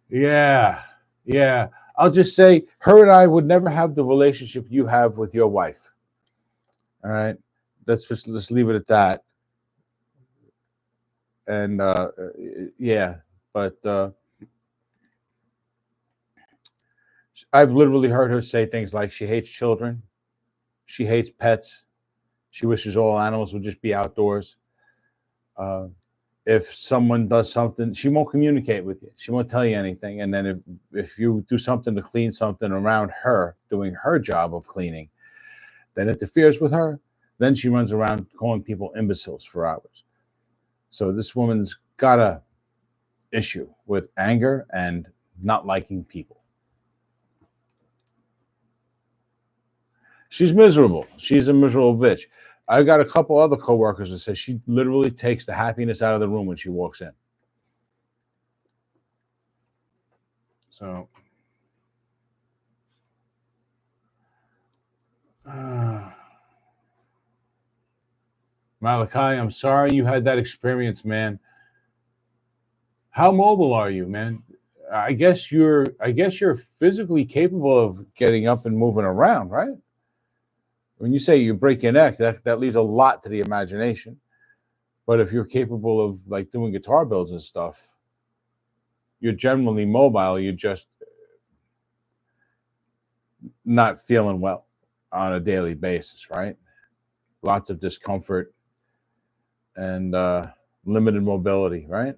Yeah, yeah. I'll just say her and I would never have the relationship you have with your wife. All right. Let's leave it at that. And yeah, but I've literally heard her say things like she hates children, she hates pets, she wishes all animals would just be outdoors. Uh, if someone does something, she won't communicate with you. She won't tell you anything. And then if you do something to clean something around her, doing her job of cleaning, that interferes with her, then she runs around calling people imbeciles for hours. So this woman's got a issue with anger and not liking people. She's miserable. She's a miserable bitch. I got a couple other coworkers that say she literally takes the happiness out of the room when she walks in. So, Malachi, I'm sorry you had that experience, man. How mobile are you, man? I guess you're physically capable of getting up and moving around, right? When you say you break your neck, that leaves a lot to the imagination. But if you're capable of like doing guitar builds and stuff, you're generally mobile. You're just not feeling well on a daily basis, right? Lots of discomfort and limited mobility, right?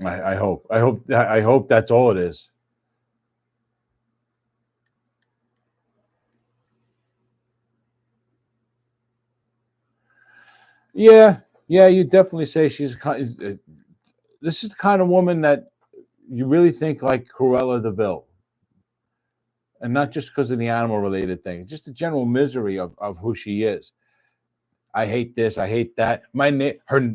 I hope that's all it is. Yeah, yeah, you definitely say she's this is the kind of woman that you really think like Cruella de Vil, and not just because of the animal related thing, just the general misery of who she is. I hate this, I hate that.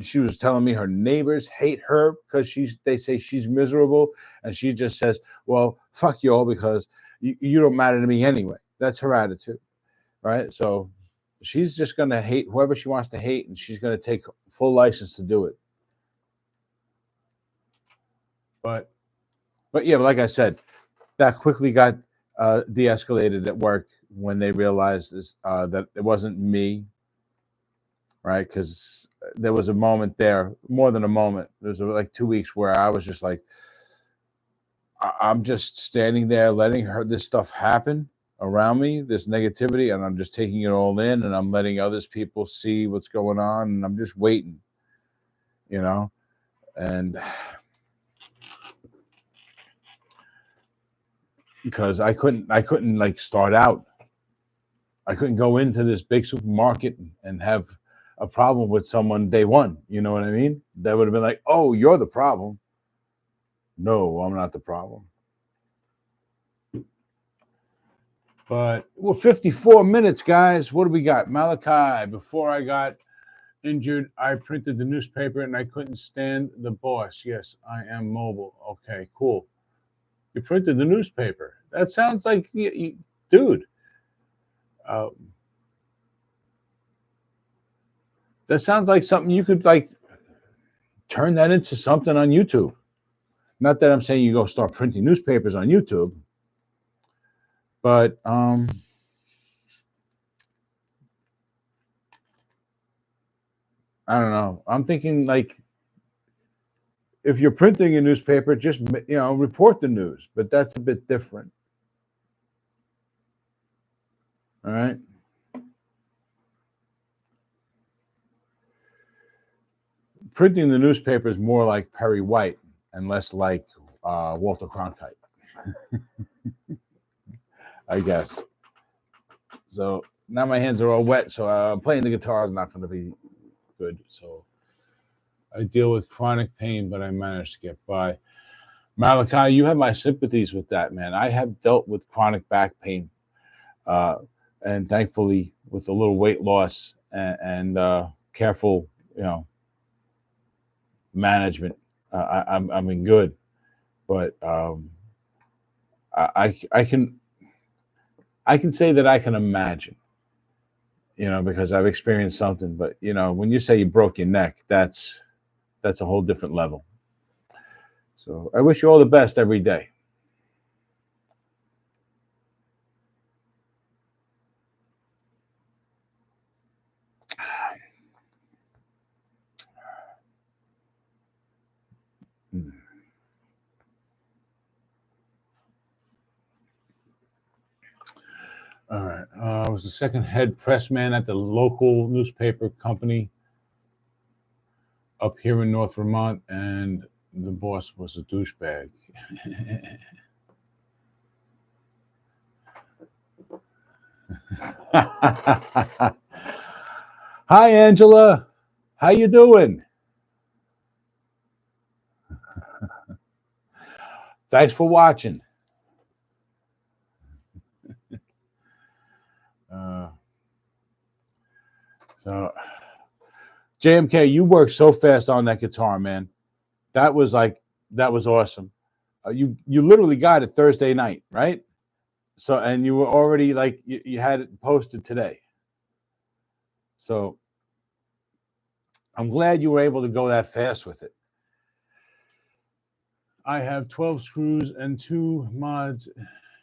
She was telling me her neighbors hate her because they say she's miserable, and she just says, "Well, fuck you all because you don't matter to me anyway." That's her attitude, right? So she's just gonna hate whoever she wants to hate, and she's gonna take full license to do it. But yeah, but like I said, that quickly got de-escalated at work when they realized that it wasn't me, right? Because there was a moment there, more than a moment. There was like 2 weeks where I was just like, I'm just standing there letting this stuff happen around me, this negativity, and I'm just taking it all in, and I'm letting others people see what's going on, and I'm just waiting, you know, and because I couldn't like start out. I couldn't go into this big supermarket and have a problem with someone day one. You know what I mean? That would have been like, oh, you're the problem. No, I'm not the problem. But we're 54 minutes, guys. What do we got? Malachi, before I got injured, I printed the newspaper and I couldn't stand the boss. Yes, I am mobile. Okay, cool. You printed the newspaper. That sounds like, dude. Uh, that sounds like something you could like turn that into something on YouTube. Not that I'm saying you go start printing newspapers on YouTube, but I don't know. I'm thinking like if you're printing a newspaper, just report the news, but that's a bit different. All right. Printing the newspaper is more like Perry White and less like Walter Cronkite, I guess. So now my hands are all wet, so playing the guitar is not going to be good. So I deal with chronic pain, but I managed to get by. Malachi, you have my sympathies with that, man. I have dealt with chronic back pain, uh, and thankfully, with a little weight loss and careful, management, I'm in good. But I can say that I can imagine, because I've experienced something. But when you say you broke your neck, that's a whole different level. So I wish you all the best every day. All right. I was the second head press man at the local newspaper company up here in North Vermont, and the boss was a douchebag. Hi, Angela. How you doing? Thanks for watching. So, JMK, you worked so fast on that guitar, man. That was awesome. You literally got it Thursday night, right? So, and you were already like you had it posted today. So, I'm glad you were able to go that fast with it. I have 12 screws and 2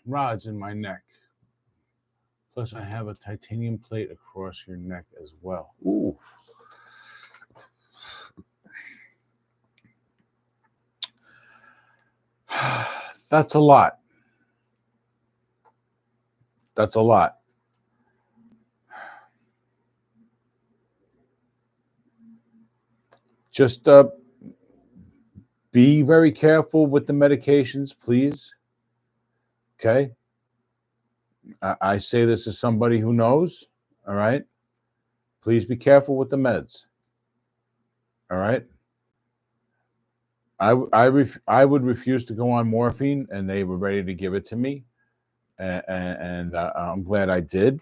rods in my neck. Plus, I have a titanium plate across your neck as well. Ooh. That's a lot. That's a lot. Just be very careful with the medications, please. Okay? I say this as somebody who knows. All right? Please be careful with the meds. All right? I would refuse to go on morphine, and they were ready to give it to me, and I'm glad I did.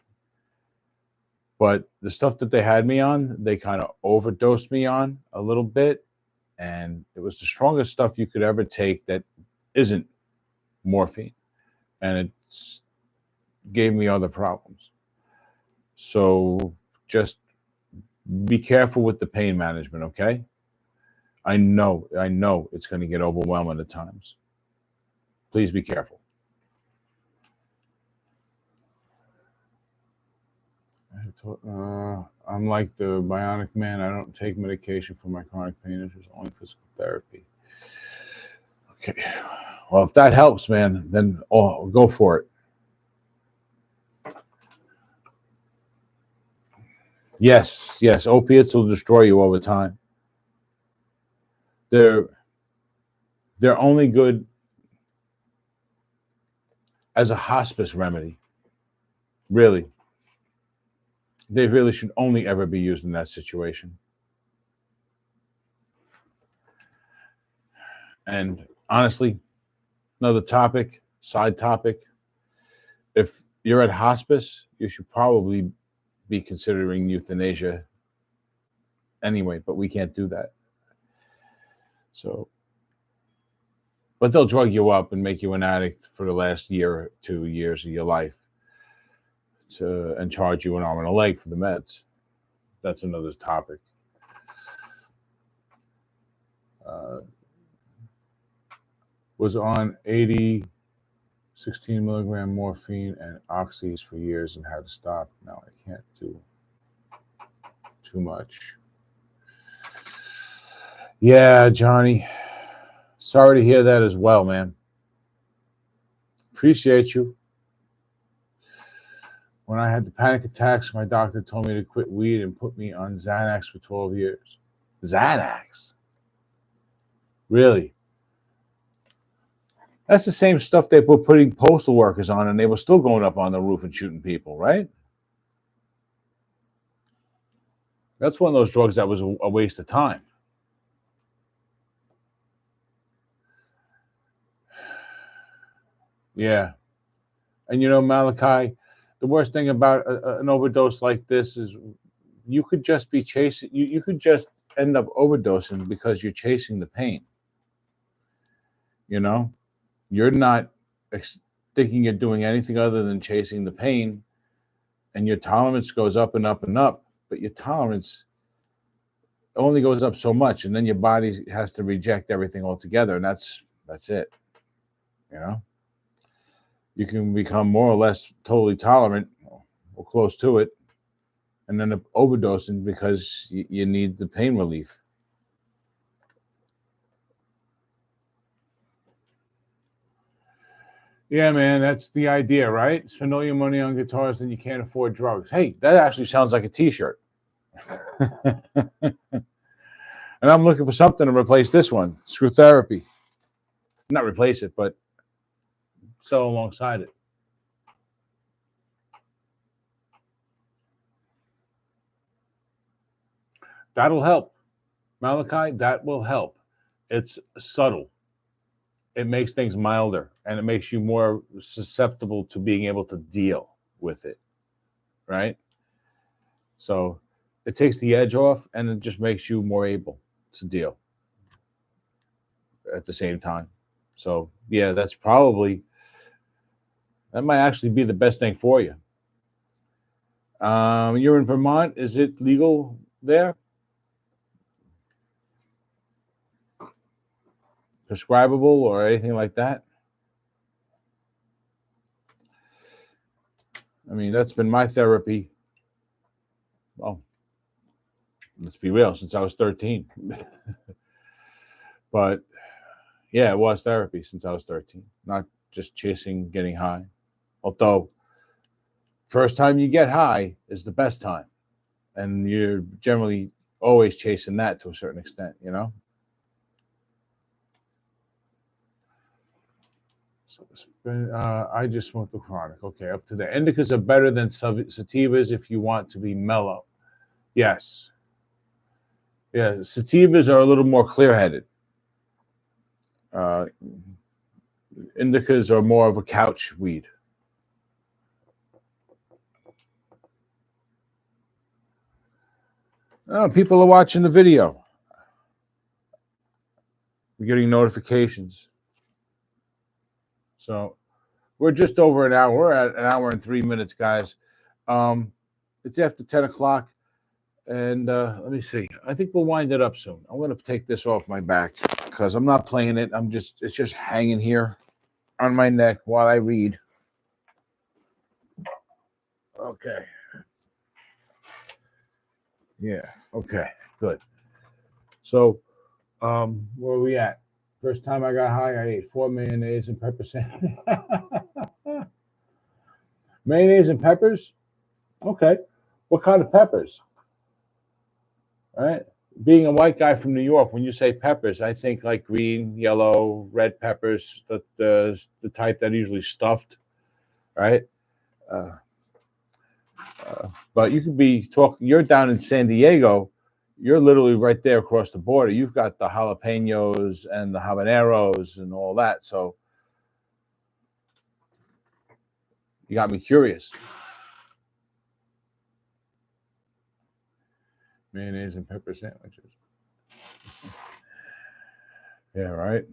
But the stuff that they had me on, they kind of overdosed me on a little bit, and it was the strongest stuff you could ever take that isn't morphine, and it gave me other problems. So just be careful with the pain management, okay? I know it's going to get overwhelming at times. Please be careful. I'm like the bionic man. I don't take medication for my chronic pain. It's just only physical therapy. Okay. Well, if that helps, man, then go for it. Yes. Opiates will destroy you over time. They're only good as a hospice remedy. Really. They really should only ever be used in that situation. And honestly, another topic, side topic. If you're at hospice, you should probably be considering euthanasia anyway, but we can't do that. So, but they'll drug you up and make you an addict for the last year or 2 years of your life, and charge you an arm and a leg for the meds. That's another topic. Was on 80, 16 milligram morphine and oxys for years and had to stop. Now I can't do too much. Yeah, Johnny. Sorry to hear that as well, man. Appreciate you. When I had the panic attacks, my doctor told me to quit weed and put me on Xanax for 12 years. Xanax? Really? That's the same stuff they were putting postal workers on, and they were still going up on the roof and shooting people, right? That's one of those drugs that was a waste of time. Yeah. And you know, Malachi, the worst thing about an overdose like this is you could just be chasing, you could just end up overdosing because you're chasing the pain. You know, you're not thinking you're doing anything other than chasing the pain, and your tolerance goes up and up and up, but your tolerance only goes up so much, and then your body has to reject everything altogether, and that's it. You know, you can become more or less totally tolerant or close to it, and then overdosing because you need the pain relief. Yeah, man, that's the idea, right? Spend all your money on guitars and you can't afford drugs. Hey, that actually sounds like a t-shirt. And I'm looking for something to replace this one, Screw Therapy. Not replace it, but sell alongside it. That'll help. Malachi, that will help. It's subtle. It makes things milder, and it makes you more susceptible to being able to deal with it, right? So it takes the edge off, and it just makes you more able to deal at the same time. So yeah, that might actually be the best thing for you. You're in Vermont. Is it legal there? Prescribable or anything like that? I mean, that's been my therapy. Well, let's be real, since I was 13. But yeah, it was therapy since I was 13, not just chasing getting high. Although, first time you get high is the best time. And you're generally always chasing that to a certain extent, you know? So I just smoked the chronic. Okay, up to the indicas are better than sativas if you want to be mellow. Yes. Yeah, sativas are a little more clear-headed. Indicas are more of a couch weed. Oh, people are watching the video. We're getting notifications. So we're just over an hour. We're at an hour and 3 minutes, guys. It's after 10 o'clock. And let me see. I think we'll wind it up soon. I'm going to take this off my back because I'm not playing it. It's just hanging here on my neck while I read. Okay. Yeah. Okay. Good. So, where are we at? First time I got high, I ate 4 mayonnaise and pepper sandwich. Mayonnaise and peppers? Okay. What kind of peppers? All right. Being a white guy from New York, when you say peppers, I think like green, yellow, red peppers, the type that are usually stuffed, right? But you could be talking. You're down in San Diego. You're literally right there across the border. You've got the jalapenos and the habaneros and all that. So you got me curious. Mayonnaise and pepper sandwiches. Yeah, right.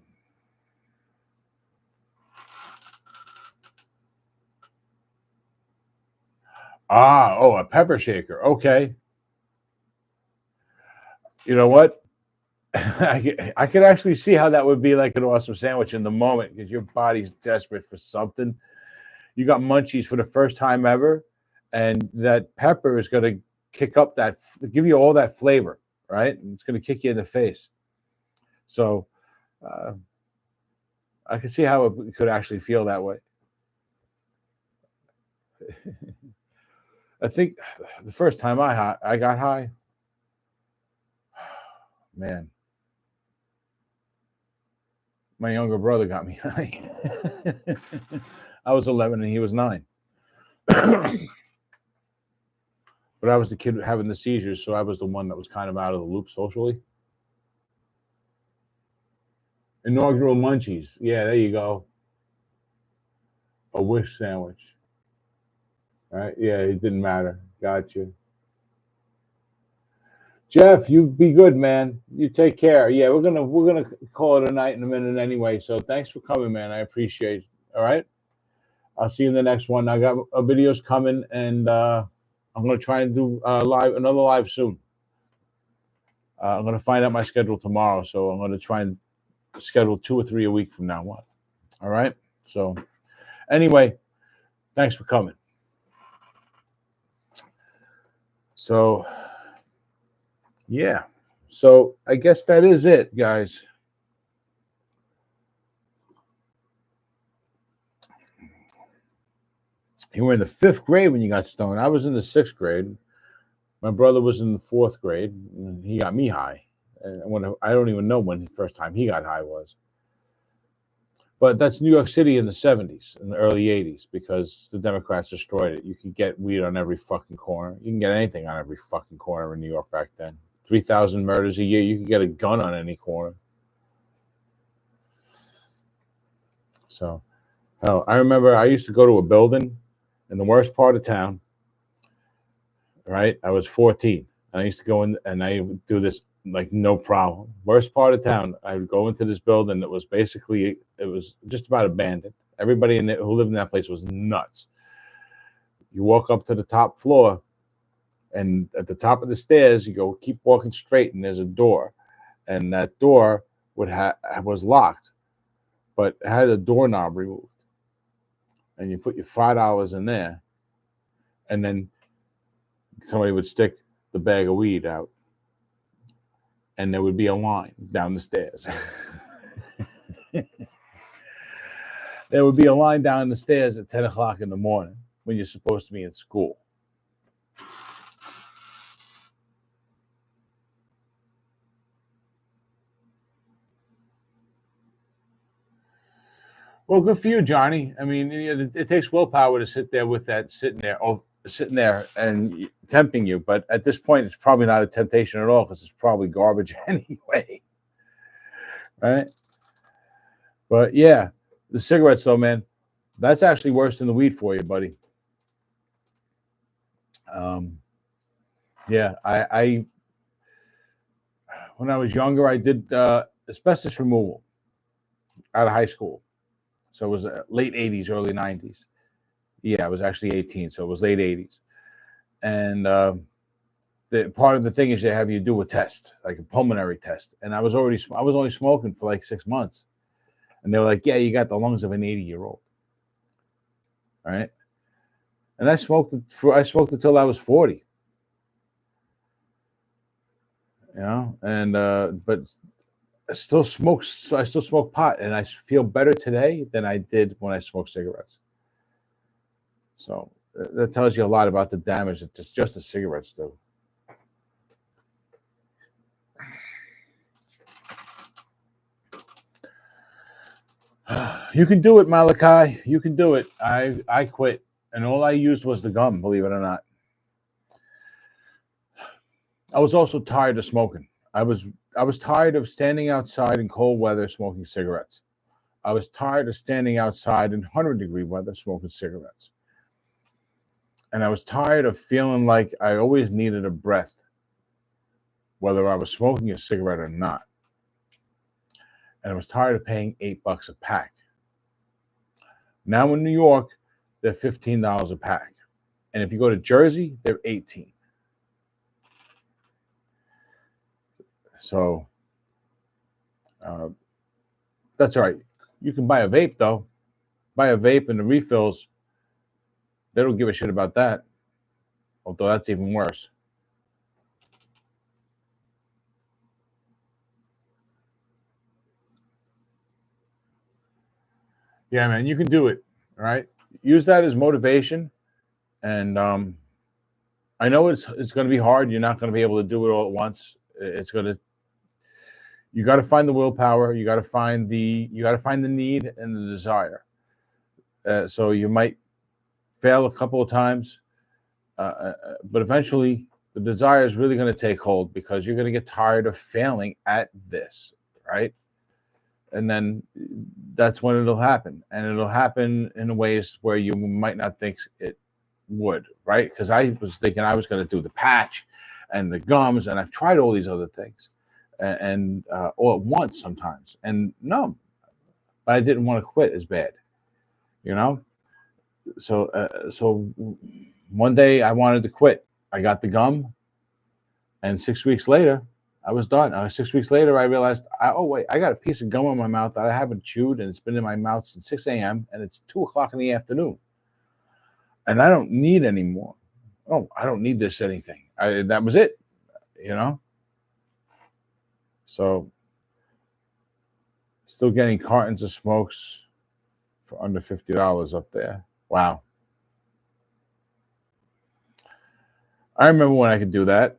A pepper shaker. Okay. You know what? I could actually see how that would be like an awesome sandwich in the moment because your body's desperate for something. You got munchies for the first time ever, and that pepper is going to kick up give you all that flavor, right? And it's going to kick you in the face. So I can see how it could actually feel that way. I think the first time I got high, man, my younger brother got me high. I was 11 and he was 9. But I was the kid having the seizures, so I was the one that was kind of out of the loop socially. Inaugural munchies. Yeah, there you go. A wish sandwich. All right? Yeah, it didn't matter. Gotcha. Jeff, you be good, man. You take care. Yeah, we're gonna call it a night in a minute anyway. So thanks for coming, man. I appreciate it. All right. I'll see you in the next one. I got videos coming, and I'm gonna try and do another live soon. I'm gonna find out my schedule tomorrow, so I'm gonna try and schedule 2 or 3 a week from now on. All right. So anyway, thanks for coming. So yeah. So I guess that is it, guys. You were in the 5th grade when you got stoned. I was in the 6th grade. My brother was in the 4th grade, and he got me high. And I don't even know when the first time he got high was. But that's New York City in the 70s, in the early 80s, because the Democrats destroyed it. You could get weed on every fucking corner. You can get anything on every fucking corner in New York back then. 3,000 murders a year. You could get a gun on any corner. So, hell, I remember I used to go to a building in the worst part of town. Right? I was 14. And I used to go in and I would do this like no problem. Worst part of town. I would go into this building that was basically, it was just about abandoned. Everybody in it who lived in that place was nuts. You walk up to the top floor, and at the top of the stairs, you go keep walking straight, and there's a door, and that door was locked, but it had a doorknob removed, and you put your $5 in there, and then somebody would stick the bag of weed out, and there would be a line down the stairs. There would be a line down the stairs at 10 o'clock in the morning when you're supposed to be in school. Well, good for you, Johnny. I mean, it takes willpower to sit there with that sitting there and tempting you. But at this point, it's probably not a temptation at all, because it's probably garbage anyway. Right? But yeah, the cigarettes, though, man, that's actually worse than the weed for you, buddy. Yeah, I when I was younger, I did asbestos removal out of high school. So it was late 80s, early 90s. Yeah, I was actually 18, so it was late 80s. And the part of the thing is they have you do a test, like a pulmonary test. And I was only smoking for like 6 months. And they were like, yeah, you got the lungs of an 80-year-old. All right. And I smoked until I was 40. You know, and but I still smoke pot, and I feel better today than I did when I smoked cigarettes. So that tells you a lot about the damage that just the cigarettes do. You can do it, Malachi. You can do it. I quit, and all I used was the gum, believe it or not. I was also tired of smoking. I was tired of standing outside in cold weather smoking cigarettes. I was tired of standing outside in 100-degree weather smoking cigarettes. And I was tired of feeling like I always needed a breath, whether I was smoking a cigarette or not. And I was tired of paying $8 a pack. Now in New York, they're $15 a pack. And if you go to Jersey, they're $18. So that's all right. You can buy a vape, though. Buy a vape, and the refills, they don't give a shit about that. Although that's even worse. Yeah, man, you can do it. All right. Use that as motivation. And I know it's going to be hard. You're not going to be able to do it all at once. You got to find the willpower. You got to find the need and the desire. So you might fail a couple of times, but eventually the desire is really going to take hold, because you're going to get tired of failing at this, right? and then that's when it'll happen, and it'll happen in ways where you might not think it would, right? Because I was thinking I was going to do the patch and the gums, and I've tried all these other things, and all at once sometimes, and no, but I didn't want to quit as bad, you know. So one day I wanted to quit. I got the gum, and 6 weeks later I was done. 6 weeks later I realized, oh wait, I got a piece of gum in my mouth that I haven't chewed, and it's been in my mouth since 6 a.m. and it's 2 o'clock in the afternoon, and I don't need any more. Oh, I don't need this anything. That was it, you know. So still getting cartons of smokes for under $50 up there. Wow. I remember when I could do that.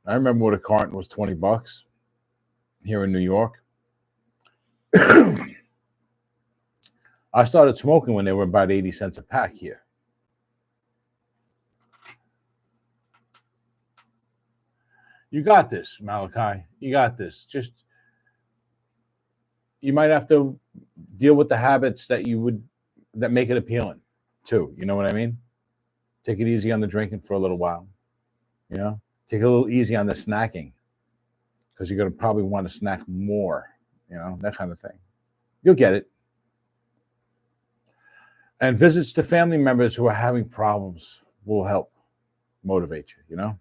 I remember when a carton was $20 here in New York. I started smoking when they were about 80 cents a pack here. You got this, Malachi. You got this. Just, you might have to deal with the habits that make it appealing too. You know what I mean? Take it easy on the drinking for a little while. You know, take it a little easy on the snacking, because you're going to probably want to snack more, you know, that kind of thing. You'll get it. And visits to family members who are having problems will help motivate you, you know.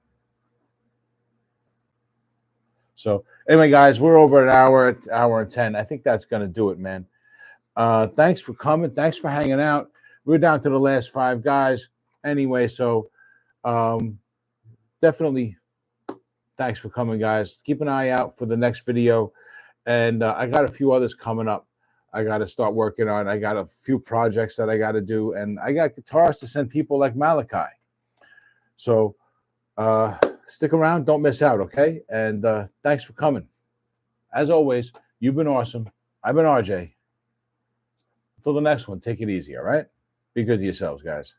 So anyway, guys, we're over an hour and 10. I think that's going to do it, man. Thanks for coming. Thanks for hanging out. We're down to the last 5 guys anyway. So definitely thanks for coming, guys. Keep an eye out for the next video. And I got a few others coming up I got to start working on. I got a few projects that I got to do. And I got guitars to send people like Malachi. So stick around. Don't miss out, okay? And thanks for coming. As always, you've been awesome. I've been RJ. Until the next one, take it easy, all right? Be good to yourselves, guys.